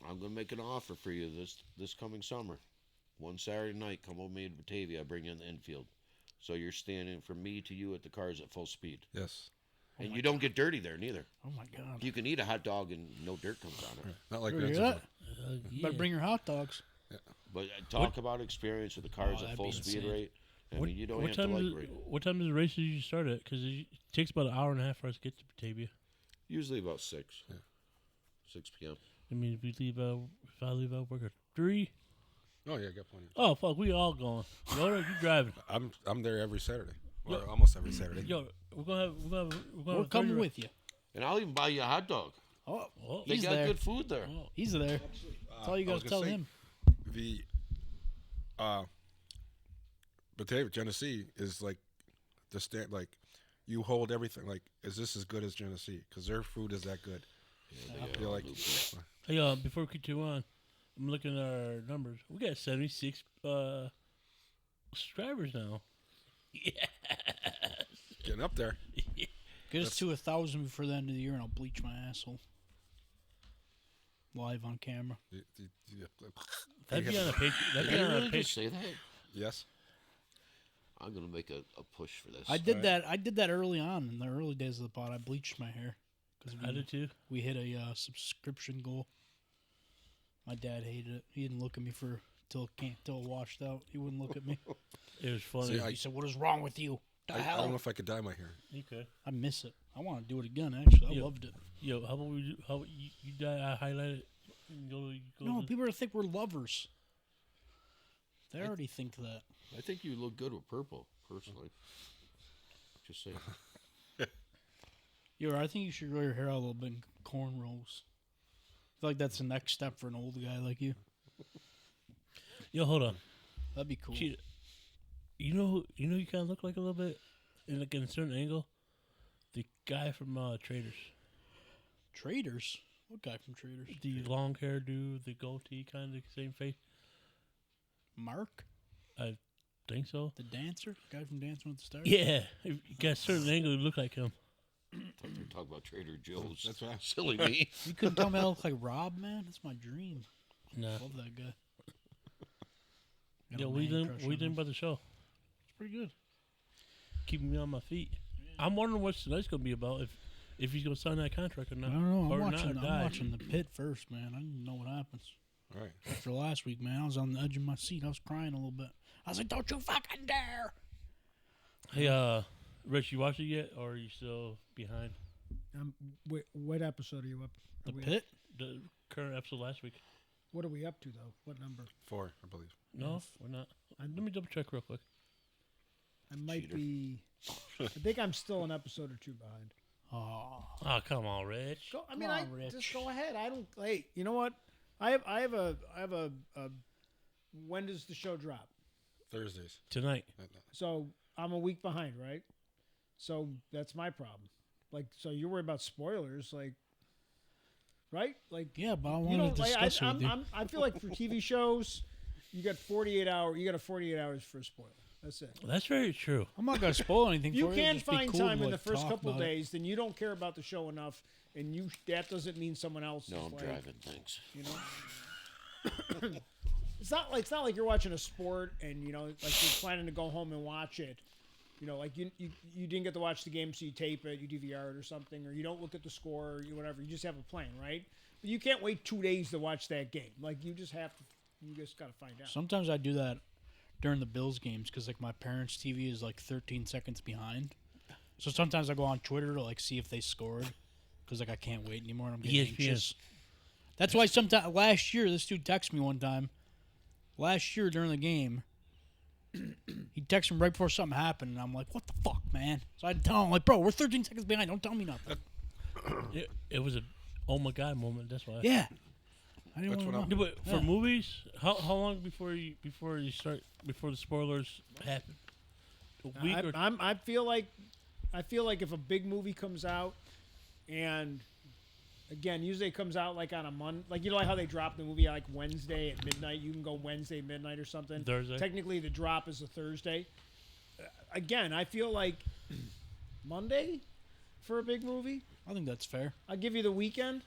I'm gonna make an offer for you this coming summer. One Saturday night, come with me to Batavia. I bring you in the infield, so you're standing from me to you at the cars at full speed, Yes. and you don't get dirty there neither. Oh my god! You can eat a hot dog and no dirt comes on it. Not like You hear Ransomville. that? Yeah. Better bring your hot dogs. But talk about experience with the cars at that'd full be speed insane. rate. I mean, you don't have to like rate. What time does the race usually start at? Because it takes about an hour and a half for us to get to Batavia. Usually about 6. Yeah. 6 p.m. I mean, if I leave out work at 3. Oh, yeah, I got plenty. Oh fuck, we all going. Yoda, you driving? I'm there every Saturday. Or Yo- almost every Saturday. Yo, we're We're coming with you. And I'll even buy you a hot dog. Oh, Oh, They he's got there. good food there. oh. He's there. That's all you I was gotta gonna tell say, him. The Batavia, Genesee is like the stand. Like you hold everything. Like, is this as good as Genesee? Because their food is that good. You're like, Hey, before we continue on, I'm looking at our numbers. We got 76 subscribers now. Yeah. getting up there. Get us to 1,000 before the end of the year, and I'll bleach my asshole live on camera. That'd be on a page. That'd Did be you on really a page. just say that? Yes. I'm gonna make a push for this. I did that. I did that early on in the early days of the pod. I bleached my hair because I did too. we hit a subscription goal. My dad hated it. He didn't look at me till it washed out. He wouldn't look at me. It was funny. See, He said, "What is wrong with you?" The I hell? don't know if I could dye my hair. You could. I miss it. I want to do it again. Actually, I Yo. loved it. Yo, how about we do? How you die? I highlight it. And go No, to- people are gonna think we're lovers. They already think that. I think you look good with purple, personally. Just saying. I think you should grow your hair out a little bit in cornrows. I feel like that's the next step for an old guy like you. Yo, hold on. That'd be cool. Cheetah. You kind of look like a little bit, in a certain angle. The guy from Traders. Traders? What guy from Traders? The long hair dude, the goatee, kind of same face. Mark? I think so. The dancer? Guy from Dancing with the Stars? Yeah, if you got a certain angle, you look like him. Thought they were talking about Trader Joe's. That's what I- Silly me. You couldn't tell me I look like Rob, man? That's my dream. Nah. Love that guy. Got a Yo, we man didn't. crush We on didn't him. about the show. It's pretty good. Keeping me on my feet. I'm wondering what tonight's gonna be about. If he's gonna sign that contract or I not. don't know. Or I'm not, or watching, I'm die. watching the pit first, man. I didn't know what happens. All right. After last week, man, I was on the edge of my seat. I was crying a little bit. I was like, "Don't you fucking dare!" Hey, Rich, you watched it yet, or are you still behind? What episode are you up? The are we- pit? The current episode last week. What are we up to though? What number? 4, I believe. No, we're not. Let me double check real quick. I might Cheater. be. I think I'm still an episode or 2 behind. Oh, Oh, come on, Rich. Go, I Come mean, on, Rich. just go ahead. I don't. Hey, you know what? I have a. When does the show drop? Thursdays. Tonight. So I'm a week behind, right? So that's my problem. Like, so you're worried about spoilers, like, right? Like, Yeah, but I you wanted know, to like, discuss it with you. I feel like for TV shows, you got 48 hour. You got a 48 hours for a spoiler. That's it. That's very true. I'm not gonna spoil anything You for can't Just be find cool time to, in the like, first talk couple about it. days, then you don't care about the show enough, and that doesn't mean someone else. No, is I'm like, driving. Thanks. You know, it's not like you're watching a sport and you know, like you're planning to go home and watch it. You know, like you didn't get to watch the game, so you tape it, you DVR it or something, or you don't look at the score, or you whatever. You just have a plan, right? But you can't wait 2 days to watch that game. Like you just have to. You just got to find out. Sometimes I do that during the Bills games because like my parents' TV is like 13 seconds behind. So sometimes I go on Twitter to like see if they scored because like I can't wait anymore and I'm getting ESPN. anxious. That's why sometimes last year this dude texted me one time. Last year during the game, he texted me right before something happened and I'm like, "What the fuck, man?" So I had to tell him like, "Bro, we're 13 seconds behind. Don't tell me nothing." It was a oh my god moment. That's why. Yeah. I didn't That's want what to know. Yeah, but for movies, how long before the spoilers happen? A week or I feel like if a big movie comes out, and again, usually it comes out like on a month, like you know like how they drop the movie like Wednesday at midnight. You can go Wednesday midnight or something. Thursday. Technically, the drop is a Thursday. Again, I feel like Monday for a big movie. I think that's fair. I'll give you the weekend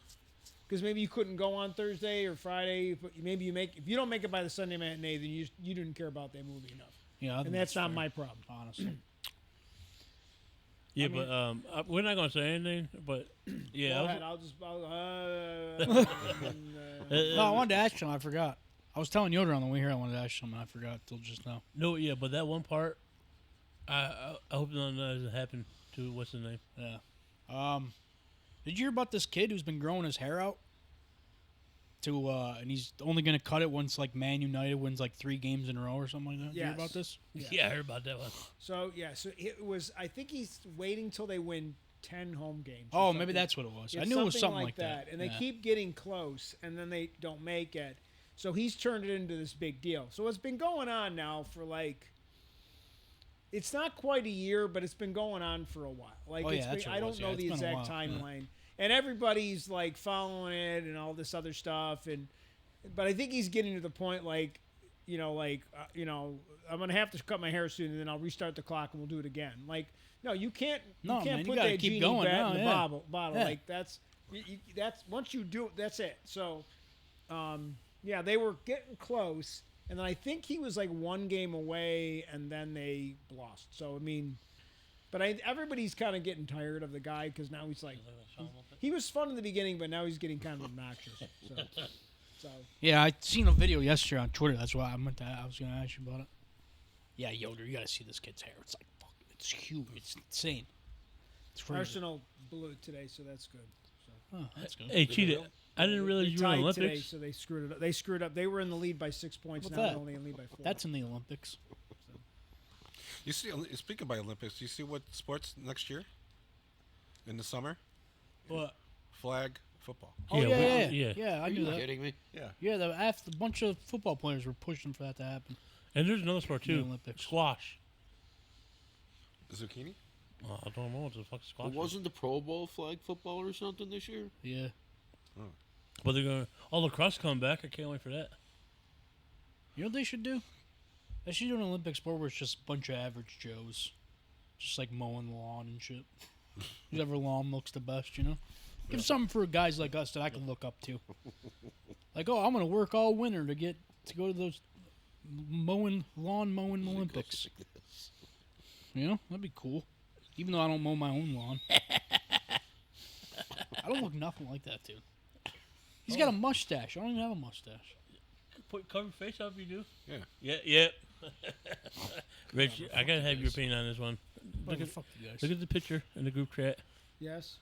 because maybe you couldn't go on Thursday or Friday, but maybe if you don't make it by the Sunday matinee, then you didn't care about that movie enough, Yeah, I think and that's not fair, my problem. honestly. yeah, I mean- but we're not gonna say anything. But yeah, Go I ahead, was- No, I wanted to ask him. I forgot. I was telling Yoder on the way here. I wanted to ask him, and I forgot till just now. no, yeah, but that one part, I hope none of that doesn't happen to what's his name. Yeah. Did you hear about this kid who's been growing his hair out? And he's only gonna cut it once like Man United wins like 3 games in a row or something like that. Did you hear Yes. about this? Yeah, I heard about that one. So it was. I think he's waiting till they win 10 home games. Oh, or maybe something. that's what it was. I It's knew it was something like that. And they Yeah. keep getting close, and then they don't make it. So he's turned it into this big deal. So it's been going on now for like. It's not quite a year, but it's been going on for a while. Like Oh, it's yeah, that's been, what I it don't was. Yeah, know it's the been a exact while. Yeah. timeline, and everybody's like following it and all this other stuff. But I think he's getting to the point like, I'm gonna have to cut my hair soon, and then I'll restart the clock and we'll do it again. Like, no, you can't. No, you can't man, you put gotta that keep genie going back now, in the yeah. bottle. Yeah. Like that's once you do it, that's it. So, yeah, they were getting close, and then I think he was like 1 game away, and then they lost. So I mean, but everybody's kind of getting tired of the guy because now he's like, he was fun in the beginning, but now he's getting kind of obnoxious. So Yeah, I seen a video yesterday on Twitter. That's why I was gonna ask you about it. Yeah, Yoder, you gotta see this kid's hair. It's like fuck, it's huge. It's insane. It's crazy. Arsenal blew it today, so that's good. So. Oh, that's good. Hey, Cheetah, I didn't realize They you were in the tied today, Olympics. so they screwed it up. They screwed up. They were in the lead by 6 points. What's Now that? they're only in the lead by 4. That's in the Olympics. You see, speaking about Olympics, do you see what sports next year? In the summer, What? flag football. Oh Yeah, yeah, we- yeah, yeah. yeah. I Are knew you that. kidding me? Yeah. Yeah, a bunch of football players were pushing for that to happen. And there's another sport The too. Olympics. Squash. Zucchini. Oh, I don't know what the fuck squash. But is. wasn't the Pro Bowl flag football or something this year? Yeah. But they're going. Oh, lacrosse come back. I can't wait for that. You know what they should do? They should do an Olympic sport where it's just a bunch of average Joes, just like mowing the lawn and shit. Whoever lawn looks the best, you know. Give something for guys like us that I can look up to. Like, oh, I'm gonna work all winter to go to those lawn mowing Olympics. You know, that'd be cool. Even though I don't mow my own lawn, I don't look nothing like that, dude. He's got a mustache. I don't even have a mustache. Cover your face up, you do. Yeah. Yeah, yeah. Rich, I gotta have your opinion on this one. Look at, Fuck you guys. look at the picture in the group chat. Yes.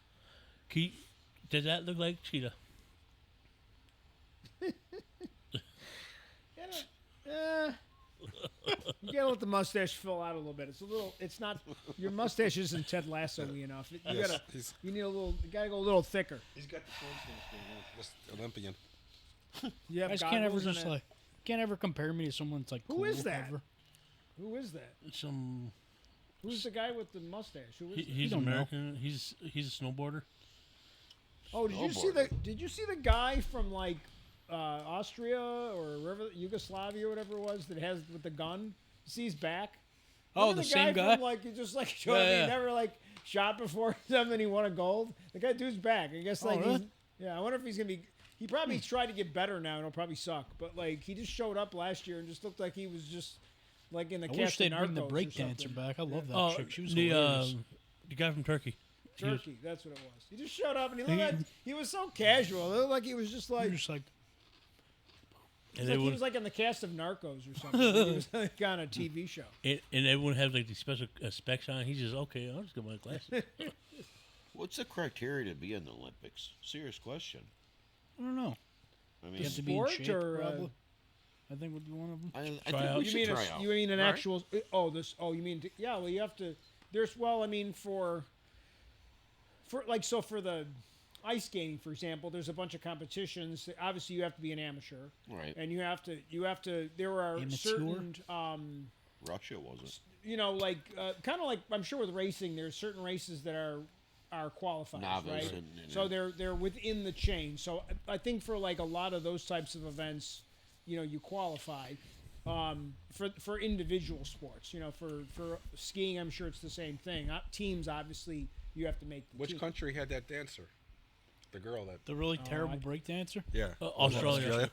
Does that look like Cheetah? You gotta let the mustache fill out a little bit. It's not. Your mustache isn't Ted Lasso-y enough. You need a little. You gotta go a little thicker. He's got the Flintstones going on. Just Olympian. You have I just can't ever goggles just and like can't ever compare me to someone that's like Who cool is that? ever. Who is that? Some Who's the guy with the mustache? Who is it? He's don't know. American. He's a snowboarder. Oh, did you see the guy from like Austria or wherever, Yugoslavia or whatever it was, that has with the gun? You see his back? Oh, Remember the same guy? From, like, he just like showed up, Yeah. he never like shot before something. He won a gold. The guy dude's back. I guess like really? he's, yeah. I wonder if he's gonna be. He probably tried to get better now, and it'll probably suck. But like he just showed up last year and just looked like he was just like in the I cast wish of they'd bring the Narcos or break something. dancer back. I love that Oh, chick. She was the hilarious. the guy from Turkey. He was- Turkey, that's what it was. He just showed up and he looked like he was so casual. It looked like he was just like You're just like, and he everyone, was like in the cast of Narcos or something. He was like on a TV show. and everyone has like the special specs on. He's just okay. I'll just get my glasses. What's the criteria to be in the Olympics? Serious question. I don't know. I You mean, have to be in Sport shape, or, probably. I think would be one of them. I Try think out. we You should mean try out. you mean an Right? actual? You mean yeah? Well, you have to. There's I mean for for the ice skating, for example, there's a bunch of competitions. Obviously, you have to be an amateur, Right. and you have to. There are Amateur? certain Russia wasn't. like kind of like I'm sure with racing, there's certain races that are qualified, Novice right? and- So they're within the chain. So I think for like a lot of those types of events, you qualify. For individual sports, for skiing, I'm sure it's the same thing. Teams, obviously, you have to make the Which team. country had that dancer? The girl that. The really terrible break dancer. Yeah. Australia.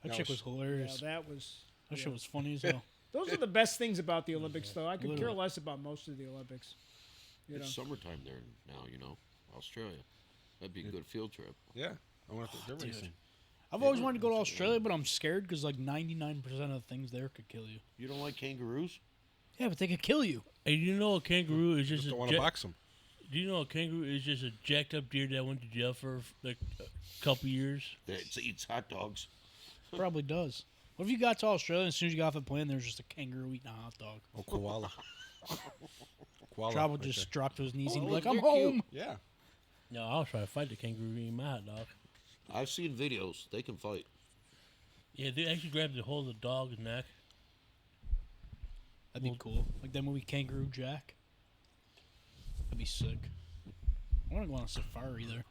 That No, chick was Yeah, hilarious. that was. That shit was funny as hell. Those are the best things about the Olympics, though. I could care Literally. less about most of the Olympics. It's summertime there now, Australia. That'd be a good field trip. Yeah. I went to the Dude. racing. I've always wanted to go to Australia, but I'm scared because like 99% of the things there could kill you. You don't like kangaroos? Yeah, but they could kill you. And you know a kangaroo is just Just a don't want to ja- box him. Do you know a kangaroo is just a jacked up deer that went to jail for like a couple years? That eats hot dogs. Probably does. What if you got to Australia and as soon as you got off the plane, there's just a kangaroo eating a hot dog? Oh, koala. Koala. Travel right just drop to his knees and be Oh, like, I'm they're cute. home. there. Yeah. No, I'll try to fight the kangaroo eating my hot dog. I've seen videos. They can fight. Yeah, they actually grabbed the whole of the dog's neck. That'd be cool. Like that movie Kangaroo Jack. That'd be sick. I want to go on a safari there.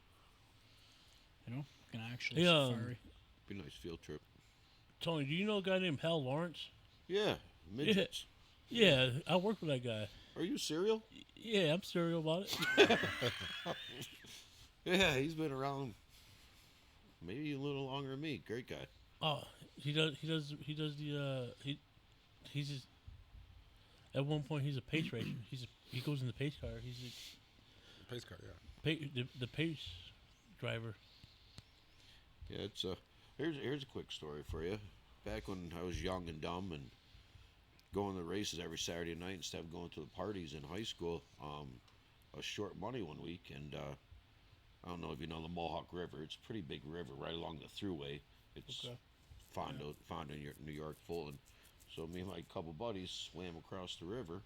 Like an actual Yeah. safari. Be a nice field trip. Tony, do you know a guy named Hal Lawrence? Yeah, midgets. Yeah, I work with that guy. Are you serial? Yeah, I'm serious about it. Yeah, he's been around maybe a little longer than me. Great guy. Oh, he does the he's just, at one point he's a pace racer. He goes in the pace car. He's Pace car, yeah. the pace driver. Yeah, it's here's a quick story for you. Back when I was young and dumb and going to races every Saturday night instead of going to the parties in high school, I was short money one week, and I don't know if you know the Mohawk River. It's a pretty big river right along the thruway. It's found in New York full, and so me and my couple buddies swam across the river.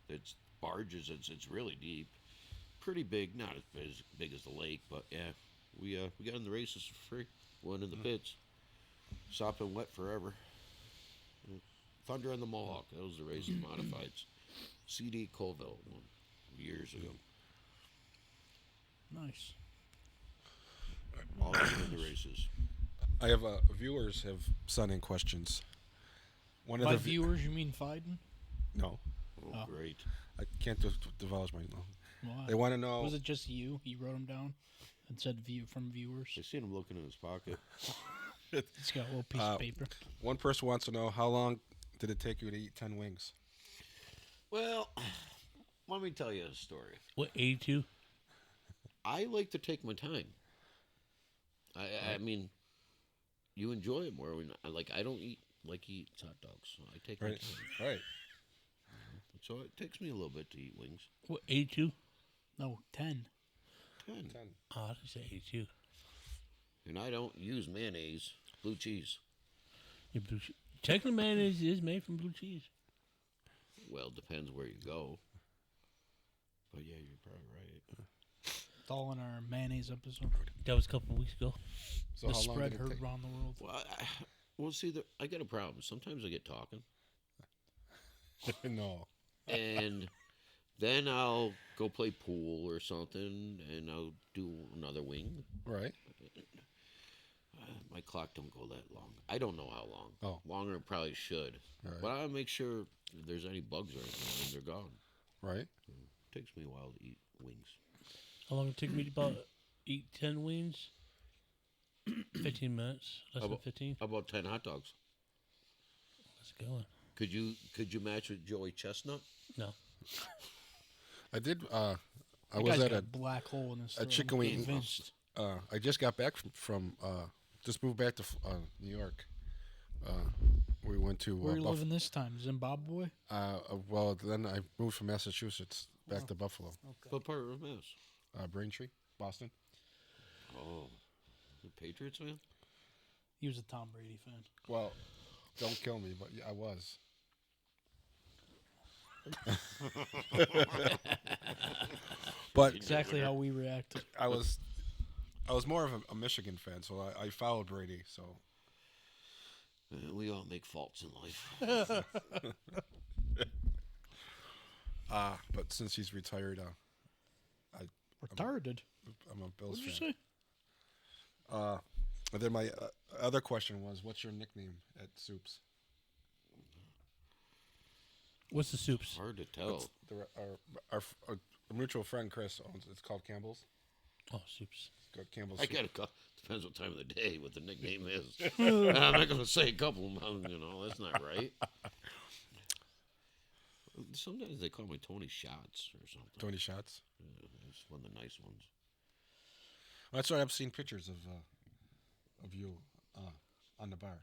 It's barges. It's really deep, pretty big. Not as big as the lake, but yeah, we got in the races for free. Went in the pits. Sopping wet forever. Thunder on the Mohawk. That was the racing modifieds. CD Colville won years ago. Nice. All in the races. I have viewers have sent in questions. One of By the vi- viewers, you mean Fiden? No, Oh, great. I can't divulge my. No. Why? They want to know. Was it just you? He wrote them down and said from viewers. I seen him looking in his pocket. He's got a little piece of paper. One person wants to know how long did it take you to eat 10 wings? Well, let me tell you a story. What 82? I like to take my time. I mean, you enjoy it more. I don't eat like he eats hot dogs. So I take my Right. time. Right. So it takes me a little bit to eat wings. What 82? No, 10. 10. 10. Oh, I just say 82. And I don't use mayonnaise, blue cheese. Yeah, blue cheese. Technically, mayonnaise is made from blue cheese. Well, depends where you go. But yeah, you're probably right. It's all in our mayonnaise episode. That was a couple of weeks ago. So The how long spread did it heard take? around the world. Well, see, I got a problem. Sometimes I get talking, No. and Then I'll go play pool or something, and I'll do another wing. Right. My clock don't go that long. I don't know how long. Oh. Longer than probably should. Right. But I'll make sure if there's any bugs or anything, they're gone. Right. Takes me a while to eat wings. How long it take me to about eat 10 wings? 15 minutes. Less than About- 15. How about 10 hot dogs? Let's go. Could you match with Joey Chestnut? No. I did. I That was guy's at got a black hole in his a throat. chicken I'm wing. convinced. I just got back from just moved back to New York. We went to Where are you living this time? Zimbabwe? well, then I moved from Massachusetts back to Buffalo. What part of Mass? Braintree, Boston. Oh, the Patriots fan? He was a Tom Brady fan. Well, don't kill me, but yeah, I was. But Exactly how we reacted. I was more of a Michigan fan, so I followed Brady. So We all make faults in life. but since he's retired, Retarded. I'm a Bills What'd you fan. say? And then my other question was, what's your nickname at Soups? What's the soups? Hard to tell. Our mutual friend Chris owns. It's called Campbell's. Oh, soups. It's called Campbell's. I Soup. gotta call. Depends what time of the day, what the nickname is. I'm not gonna say a couple of them. That's not right. Sometimes they call me Tony Shots or something. Tony Shots. Yeah, it's one of the nice ones. That's right. I've seen pictures of you on the bar.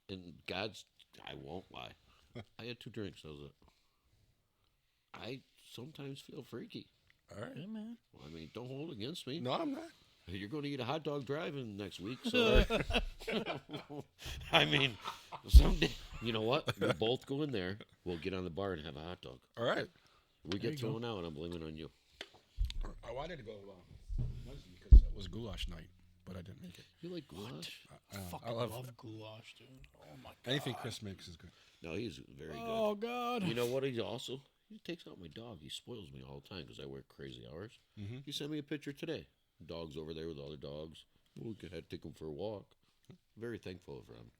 And I won't lie. I had 2 drinks. That was it. I sometimes feel freaky. All right. Yeah, man. I mean, don't hold it against me. No, I'm not. You're going to eat a hot dog driving next week, so I mean, someday, you know what? We'll both go in there. We'll get on the bar and have a hot dog. All right. We get thrown out, and I'm blaming on you. I wanted to go Wednesday because it was goulash night, but I didn't make it. You like goulash? I Fucking love love goulash, dude. Oh my god. anything Chris makes is good. No, he's very good. Oh god. You know what? He takes out my dog. He spoils me all the time because I work crazy hours. Mm-hmm. He sent me a picture today. Dog's over there with other dogs. We could have to take him for a walk. Very thankful for him.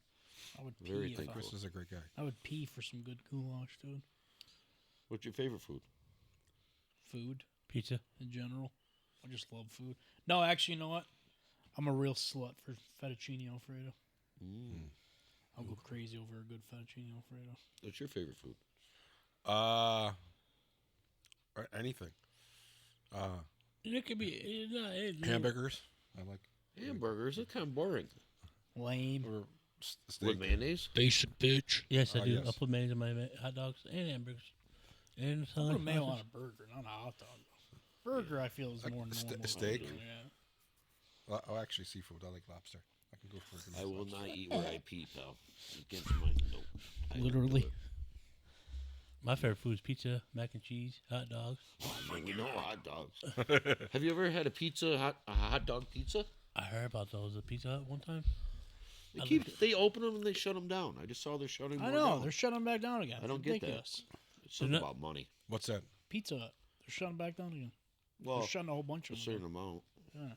I would Very pee. If thankful. I, Chris is a great guy. I would pee for some good goulash, dude. What's your favorite food? Food Pizza. in general. I just love food. No, actually, you know what? I'm a real slut for fettuccine alfredo. I'll go crazy over a good fettuccine alfredo. What's your favorite food? Or anything. It could be Hamburgers. I like. Hamburgers. That's kind of boring. Lame. Or steak. With mayonnaise? Basic bitch. Yes, I do. yes. I'll put mayonnaise on my hot dogs and hamburgers. And I put some mayo on a burger, not a hot dog. Burger, I feel, is Like more normal. steak? Yeah. Oh, actually, seafood. I like lobster. I can go for a good I will lobster. not eat where I pee, pal. Against my nope. I won't Literally. do it. My favorite food is pizza, mac and cheese, hot dogs. Oh, man, we know hot dogs. Have you ever had a hot dog pizza? I heard about those at Pizza Hut one time. They open them and they shut them down. I just saw they're shutting I more know. down. They're shutting them back down again. I don't It's get that. ridiculous. It's something They're not- about money. What's that? Pizza Hut. They're shutting back down again. Well, They're shutting a whole bunch a of certain them. amount.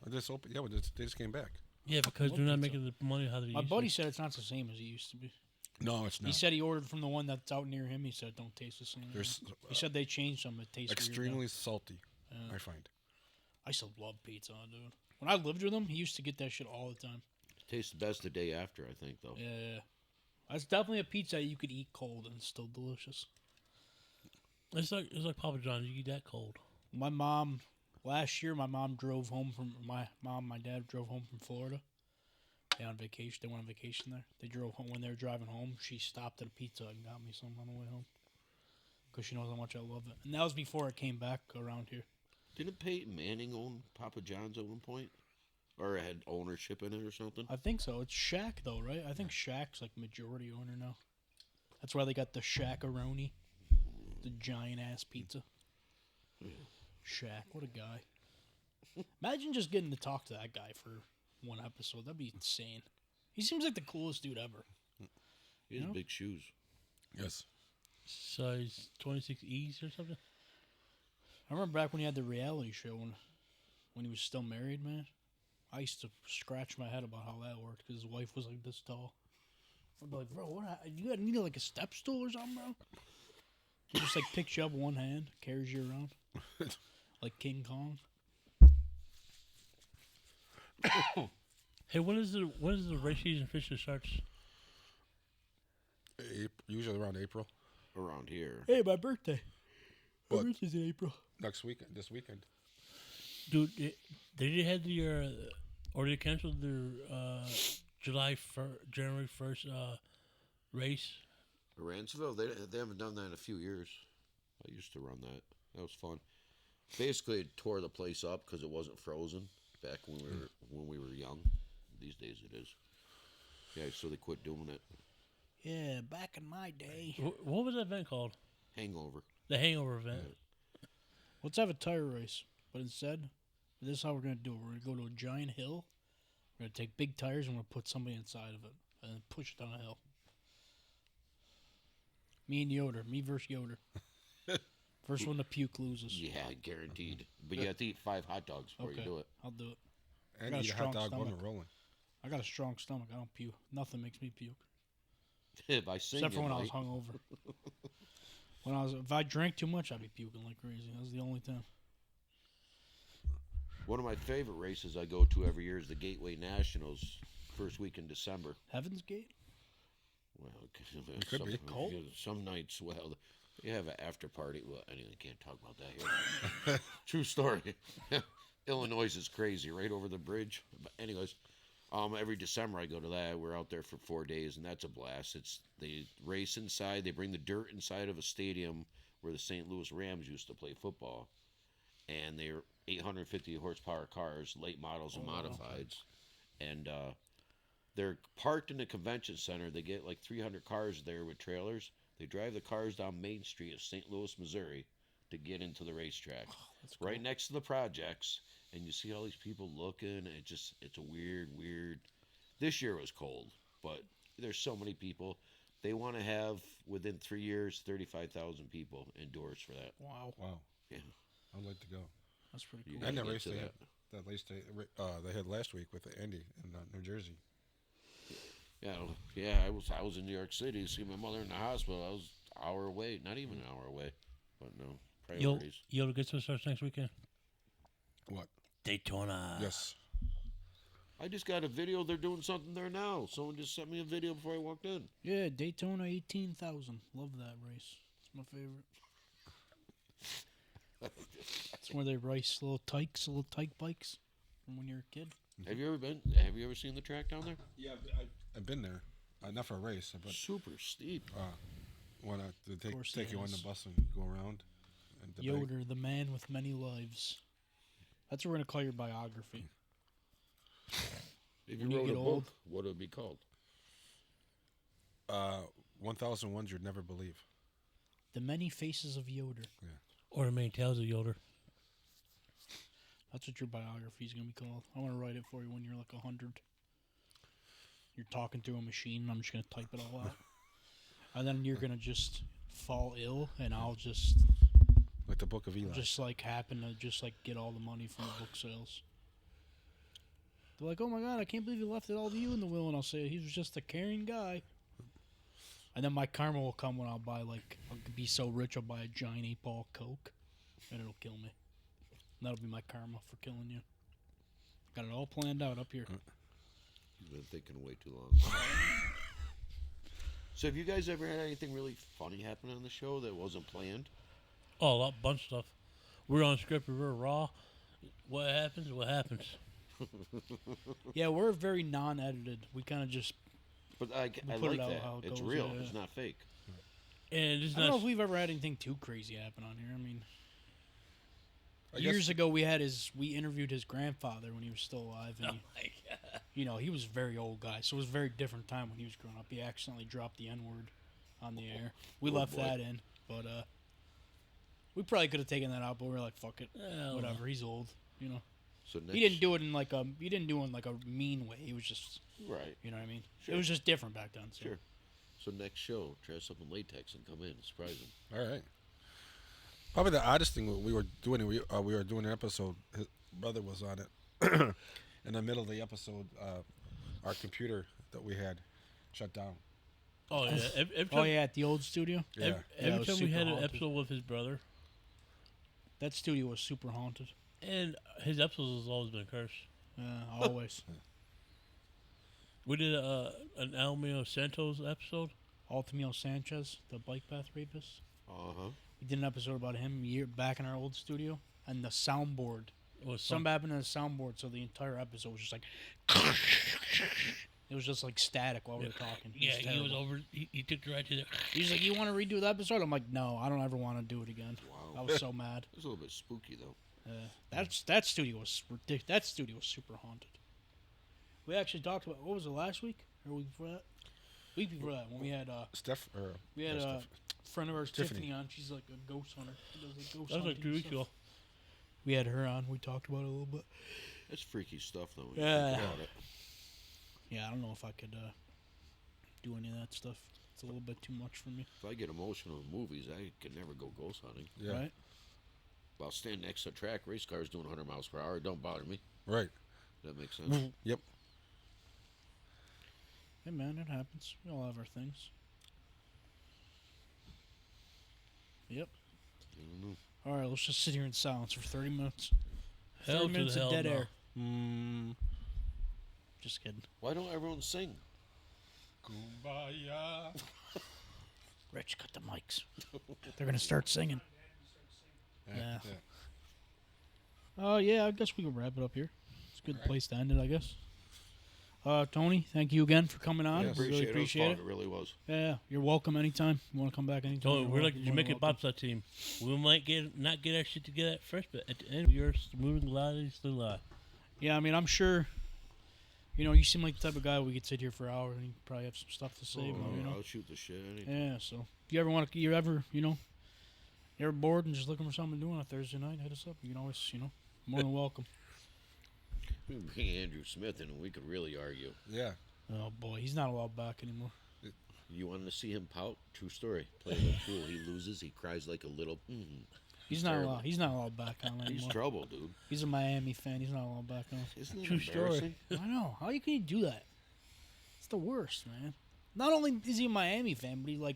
I just opened. Yeah, they just came back. Yeah, because love they're not pizza. making the money how they My used buddy to. said it's not the same as it used to be. No, it's not. He said he ordered from the one that's out near him. He said it don't taste the same. There's He said they changed some. It tastes weird now. extremely salty. Yeah. I find. I still love Pizza Hut, dude. When I lived with him, he used to get that shit all the time. Tastes best the day after, I think, though. Yeah. That's definitely a pizza you could eat cold and it's still delicious. It's like Papa John's. You eat that cold. My mom, last year, my dad drove home from Florida. They went on vacation there. They drove home. When they were driving home, she stopped at a Pizza Hut and got me some on the way home. Because she knows how much I love it. And that was before it came back around here. Didn't Peyton Manning own Papa John's at one point? Or had ownership in it or something? I think so. It's Shaq, though, right? I think Shaq's like majority owner now. That's why they got the Shaq-a-roni. The giant-ass pizza. Shaq, what a guy. Imagine just getting to talk to that guy for one episode. That'd be insane. He seems like the coolest dude ever. He has know? big shoes. Yes. Size 26 E's or something. I remember back when he had the reality show when he was still married, man. I used to scratch my head about how that worked because his wife was like this tall. I'd be like, bro, you need like a step stool or something, bro? He just like picks you up one hand, carries you around like King Kong. Hey, when is the race season officially starts? Usually around April. Around here. Hey, my birthday. My What? birthday's in April. Next weekend. This weekend. Dude, they had or they canceled their January 1st race. Ranceville, they haven't done that in a few years. I used to run that. That was fun. Basically, it tore the place up because it wasn't frozen back when we were young. These days it is. Yeah, so they quit doing it. Yeah, back in my day. What was that event called? Hangover. The Hangover event. Let's have a tire race. But instead, this is how we're going to do it. We're going to go to a giant hill. We're going to take big tires and we're going to put somebody inside of it. And then push it down a hill. Me and Yoder. Me versus Yoder. First one to puke loses. Yeah, guaranteed. But you have to eat 5 hot dogs before you do it. I'll do it. And got a eat a hot strong dog when stomach. we're rolling. I got a strong stomach. I don't puke. Nothing makes me puke. If I sing Except for it, when I was right? hungover. If I drank too much, I'd be puking like crazy. That was the only time. One of my favorite races I go to every year is the Gateway Nationals, first week in December. Heaven's Gate? Well, could be. Cold? Some nights, well, you have an after party. Well, anyway, can't talk about that here. True story. Illinois is crazy, right over the bridge. But anyways, every December I go to that. We're out there for 4 days, and that's a blast. They race inside. They bring the dirt inside of a stadium where the St. Louis Rams used to play football, and they're 850 horsepower cars, late models and modifieds, and they're parked in the convention center. They get like 300 cars there with trailers. They drive the cars down Main Street of St. Louis, Missouri, to get into the racetrack. Cool. Right next to the projects, and you see all these people looking. It's a weird. This year was cold, but there's so many people. They want to have within 3 years 35,000 people indoors for that. Wow. Wow. Yeah, I'd like to go. That's pretty You cool. gotta And that get race to they that. had, that race they had last week with Andy in New Jersey. Yeah. I was in New York City to see my mother in the hospital. I was an hour away, not even an hour away, but no priorities. Yoder gets to starts next weekend. What? Daytona. Yes. I just got a video. They're doing something there now. Someone just sent me a video before I walked in. Yeah, Daytona 18,000. Love that race. It's my favorite. It's where they race little tyke bikes from when you're a kid. Have you ever been? Have you ever seen the track down there? Yeah, I've been there. Not for a race, but Super steep. when they course take he you on has. the bus and go around. And debate. Yoder, the man with many lives. That's what we're going to call your biography. If When you you wrote get a old. book, what would it be called? 1,000 Ones You'd Never Believe. The Many Faces of Yoder. Or the main tales of Yoder. That's what your biography is going to be called. I'm going to write it for you when you're like 100. You're talking to a machine, and I'm just going to type it all out. And then you're going to just fall ill, and I'll just Like the Book of Eli. like happen to just like get all the money from the book sales. They're like, oh my God, I can't believe you left it all to you in the will. And I'll say, he was just a caring guy. And then my karma will come when I'll be so rich I'll buy a giant 8-ball Coke. And it'll kill me. And that'll be my karma for killing you. Got it all planned out up here. You've been thinking way too long. So have you guys ever had anything really funny happen on the show that wasn't planned? Oh, a bunch of stuff. We're unscripted. We're raw. What happens? What happens? Yeah, we're very non-edited. We kind of just... But I put like it out that. how it It's goes, real. yeah. It's not fake. And it's I don't know not. if we've ever had anything too crazy happen on here. I mean... I Years guess- ago, we interviewed his grandfather when he was still alive, and Oh my God. he was a very old guy, so it was a very different time when he was growing up. He accidentally dropped the N-word on the air. We left boy. that in, but we probably could have taken that out, but we were like, fuck it, Hell whatever. He's old, So next, He didn't do it in like a mean way. He was just, right. you know what I mean? Sure. It was just different back then. So. Sure. So next show, dress up in latex and come in and surprise them. All right. Probably the oddest thing we were doing. We were doing an episode. His brother was on it. In the middle of the episode, our computer that we had shut down. Oh yeah. Every time, Oh yeah, at the old studio. Yeah. it Every was time we super had an haunted. episode with his brother, That studio was super haunted. and his episodes has always been cursed. Always. We did an Almio Santos episode. Altamio Sanchez, the bike path rapist. Uh-huh. We did an episode about him back in our old studio, and the soundboard. It was Something happened to the soundboard, so the entire episode was just like. It was just like static while we were talking. It Yeah, he was terrible. over. He took the right to the. He's like, "You want to redo the episode?" I'm like, "No, I don't ever want to do it again." Wow. I was so mad. It was a little bit spooky though. That studio was ridiculous. That studio was super haunted. We actually talked about what was it last week or week before that? Week before that when we had Steph or we had or a friend of ours, Tiffany. Tiffany, on. She's like a ghost hunter. She does like ghost That was like hunting 2 and weeks stuff. ago. We had her on. We talked about it a little bit. That's freaky stuff though. When you Yeah. think about it. Yeah, I don't know if I could do any of that stuff. It's a little bit too much for me. If I get emotional in movies, I could never go ghost hunting. Yeah. Right? I'll stand next to a track, race cars doing 100 miles per hour. It don't bother me. Right. Does that make sense? Yep. Hey man, it happens. We all have our things. Yep. I don't know. All right, let's just sit here in silence for 30 minutes. Hell 30 to minutes the of hell dead no. air. Mm. Just kidding. Why don't everyone sing? Kumbaya. Rich, cut the mics. They're gonna start singing. Yeah. Oh yeah, I guess we can wrap it up here. It's a good place to end it, I guess. Tony, thank you again for coming on. Yes. We really appreciate it. It really was. Yeah, you're welcome anytime. You want to come back anytime? So you're we're like the more than Jamaican welcome. bobsled team. We might not get our shit together at first, but at the end, we are moving gliding still alive. Yeah, I mean, I'm sure. You know, you seem like the type of guy we could sit here for hours and you probably have some stuff to say. Oh, about, you know. I'll shoot the shit. Anything. Yeah, so if you ever want to, you're bored and just looking for something to do on a Thursday night, hit us up. You can always, more than welcome. We can bring Andrew Smith in and we could really argue. Yeah. Oh boy, he's not allowed back anymore. You wanted to see him pout? True story. Play a little fool. He loses. He cries like a little. He's not terrible. allowed. He's not allowed back on He's anymore. trouble, dude. He's a Miami fan. He's not allowed back on. Isn't it True story. embarrassing? I know. How can you do that? It's the worst, man. Not only is he a Miami fan, but he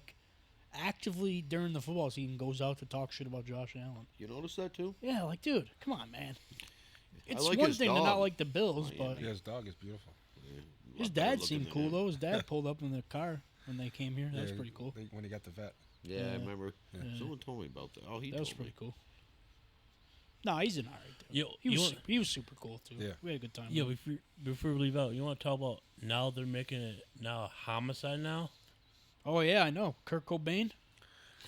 actively during the football season goes out to talk shit about Josh Allen. You notice that too? Yeah, dude, come on, man. It's like one his thing to dog. not like the Bills, but Yeah, his dog is beautiful. his Lot better dad looking seemed than cool him. though. His dad pulled up in the car when they came here. That's Yeah, pretty cool. When he got the vet. Yeah, Yeah. I remember. Yeah. Someone told me about that. Oh, he That was told pretty me. cool. No, he's an alright dude. Yo, He was super cool too. Yeah. We had a good time. Yo, with him. before we leave out, you want to talk about now they're making it now a homicide now? Oh yeah, I know. Kurt Cobain.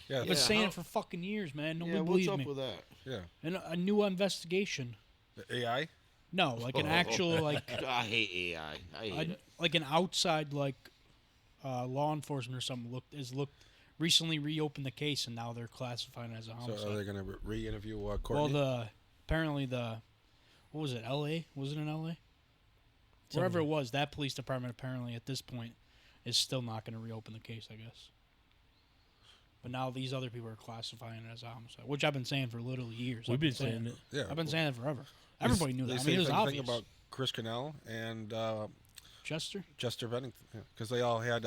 Yeah. I've been Yeah, saying how- it for fucking years, man. Nobody Yeah, what's believed up me. with that? Yeah. And a new investigation. The AI. No, like an actual I hate AI. I hate it. like an outside law enforcement or something recently reopened the case and now they're classifying it as a So homicide. are they going to re-interview Well, Courtney? apparently what was it? L.A. Was it in L.A.? Wherever it was, that police department apparently at this point is still not going to reopen the case, I guess. But now these other people are classifying it as a homicide, which I've been saying for literally years. We've been saying it. Yeah. I've been saying it forever. Everybody knew They that. I say mean, it was the same obvious. thing about Chris Cornell and Chester? Chester Bennington, because they all had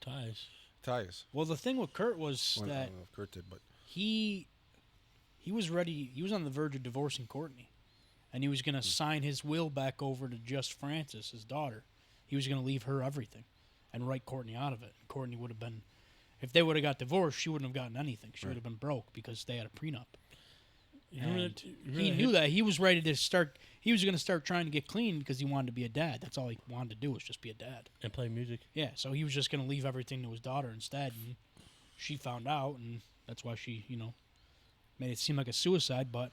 Ties. ties. Well, the thing with Kurt was Well, I that don't know if Kurt did, but he was ready. He was on the verge of divorcing Courtney, and he was going to sign his will back over to just Frances, his daughter. He was going to leave her everything, and write Courtney out of it. And Courtney would have been, if they would have got divorced, she wouldn't have gotten anything. She would have been broke because they had a prenup. You remember And that- you he remember knew that. He was ready to start. He was going to start trying to get clean because he wanted to be a dad. That's all he wanted to do was just be a dad. and play music. Yeah, so he was just going to leave everything to his daughter instead. And she found out, and that's why she, made it seem like a suicide. But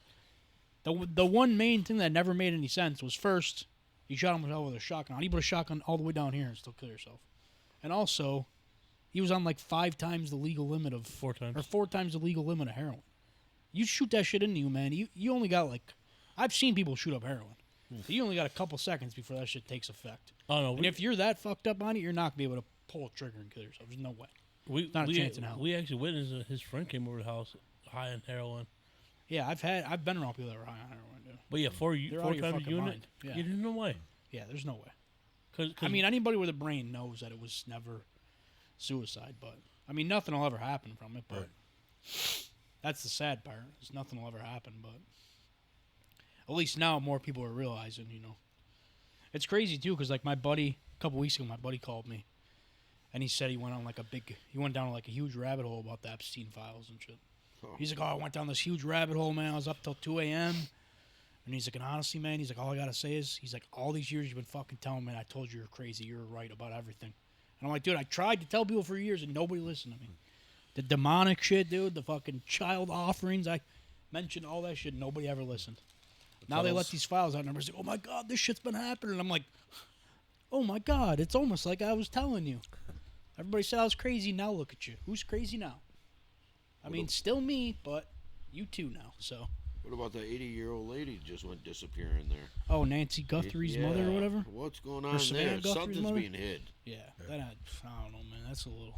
the one main thing that never made any sense was first, he shot himself with a shotgun. How do you put a shotgun all the way down here and still kill yourself? And also, he was on like 5 times the legal limit of 4 times. or 4 times the legal limit of heroin. You shoot that shit into you, man. You only got I've seen people shoot up heroin. So you only got a couple seconds before that shit takes effect. Oh no, And if you're that fucked up on it, you're not gonna be able to pull a trigger and kill yourself. There's no way. Not a chance in hell. We actually witnessed his friend came over to the house high on heroin. Yeah, I've been around people that were high on heroin, dude. But yeah, four They're out of your times a fucking unit. mind. Yeah. There's no way. Yeah, there's no way. Cause I mean, anybody with a brain knows that it was never suicide, but I mean, nothing will ever happen from it. But that's the sad part. Is nothing will ever happen. But at least now more people are realizing. It's crazy too, because like my buddy, a couple weeks ago, my buddy called me, and he said he went down like a huge rabbit hole about the Epstein files and shit. Oh. He's like, I went down this huge rabbit hole, man. I was up till 2 a.m. And he's like, and honestly, man, he's like, all I gotta say is, he's like, all these years you've been fucking telling me, I told you you're crazy, you're right about everything. And I'm like, dude, I tried to tell people for years and nobody listened to me. The demonic shit, dude, the fucking child offerings, I mentioned all that shit, nobody ever listened. Now they let these files out and everybody's like, oh my God, this shit's been happening. And I'm like, oh my God, it's almost like I was telling you. Everybody said I was crazy, now look at you. Who's crazy now? I mean, still me, but you too now, so. What about the 80-year-old lady that just went disappearing there? Oh, Nancy Guthrie's mother or whatever? What's going Or on Savannah there? Guthrie's Something's mother? being hid. Yeah, I don't know, man. That's a little.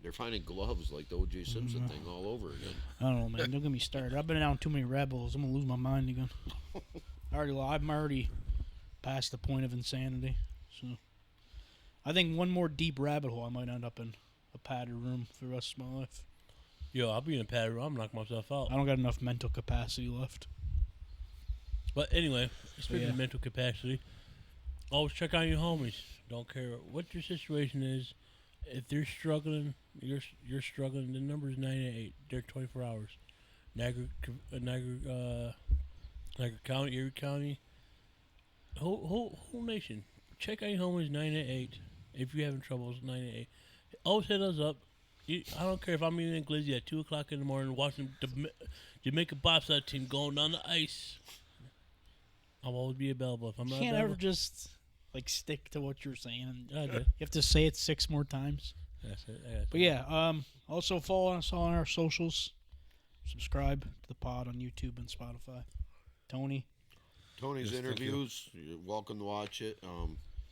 They're finding gloves like the O.J. Simpson thing all over again. I don't know, man. Don't get me started. I've been down too many rabbit holes. I'm gonna lose my mind again. I'm already past the point of insanity. So, I think one more deep rabbit hole, I might end up in a padded room for the rest of my life. yo, I'll be in a pad room. I'm knocking myself out. I don't got enough mental capacity left. But anyway, speaking yeah. of mental capacity, always check on your homies. Don't care what your situation is. If they're struggling, you're struggling. The number is 988. They're 24 hours. Niagara County, Erie County, whole nation. Check on your homies. 988. If you're having trouble, it's 988. Always hit us up. I don't care if I'm eating in Glizzy at 2 o'clock in the morning watching the Jamaica bobsled team going down the ice. I'll always be available. If I'm not Can't available, ever just like stick to what you're saying. I do. You have to say it 6 more times. That's it. But yeah, also follow us on our socials. Subscribe to the pod on YouTube and Spotify. Tony's Tony's Yes, thank you. interviews, you're welcome to watch it.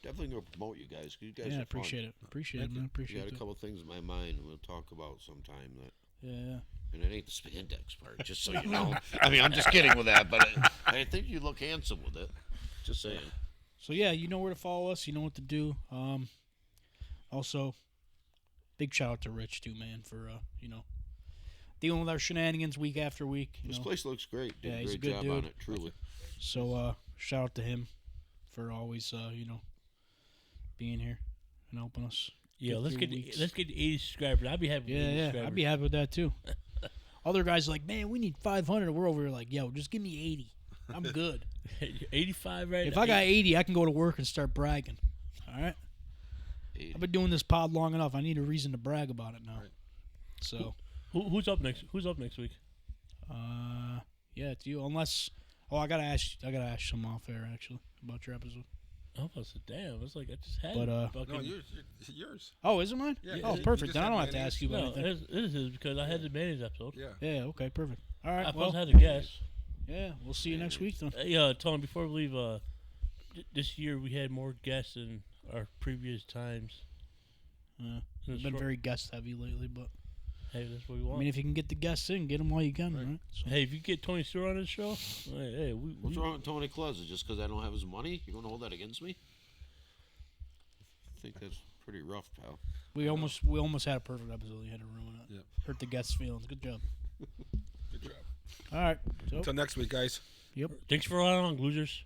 Definitely going to promote you guys. 'Cause you guys yeah, are appreciate it. Appreciate it, man. I Appreciate got a it. couple things in my mind we'll talk about sometime. Yeah. And it ain't the spandex part, just so you know. I mean, I'm just kidding with that, but I think you look handsome with it. Just saying. So yeah, you know where to follow us. You know what to do. Also, big shout out to Rich too, man, for dealing with our shenanigans week after week. This place looks great. Did Yeah, a he's a great good job dude. on it, truly. So shout out to him for always being here and helping us. Yeah, let's through get weeks. let's get to 80 subscribers. I'd be happy. With 80 Yeah, subscribers. I'd be happy with that too. Other guys are like, man, we need 500. We're over here like, yo, just give me 80. I'm good. 85 right If now. I got 80, I can go to work and start bragging. All right. 80. I've been doing this pod long enough. I need a reason to brag about it now. Right. So, Who's up next? Who's up next week? yeah, it's you. Unless, I gotta ask some off air actually about your episode. Oh, I said, damn. It's like I just had. But, it. No, Fucking- yours. Oh, is it mine? Yeah, Oh, you perfect. just Then I had don't have to mayonnaise. ask you about no, anything. it is because I had the mayonnaise episode. Yeah. Yeah. Okay. Perfect. All right. I Well, first had to guess. yeah. We'll see you next week then. Yeah, Tony. Before we leave, this year we had more guests than our previous times. We've been very guest heavy lately, but Hey, that's what we I want. mean, if you can get the guests in, get them while you can, right? So, Hey, if you get Tony Stewart on this show, hey, What's wrong with Tony Kulesza? Just because I don't have his money? You're going to hold that against me? I think that's pretty rough, pal. we almost had a perfect episode. You had to ruin it. Yep. Hurt the guests' feelings. Good job. Good job. All right. So, Until next week, guys. yep. Thanks for allowing on, losers.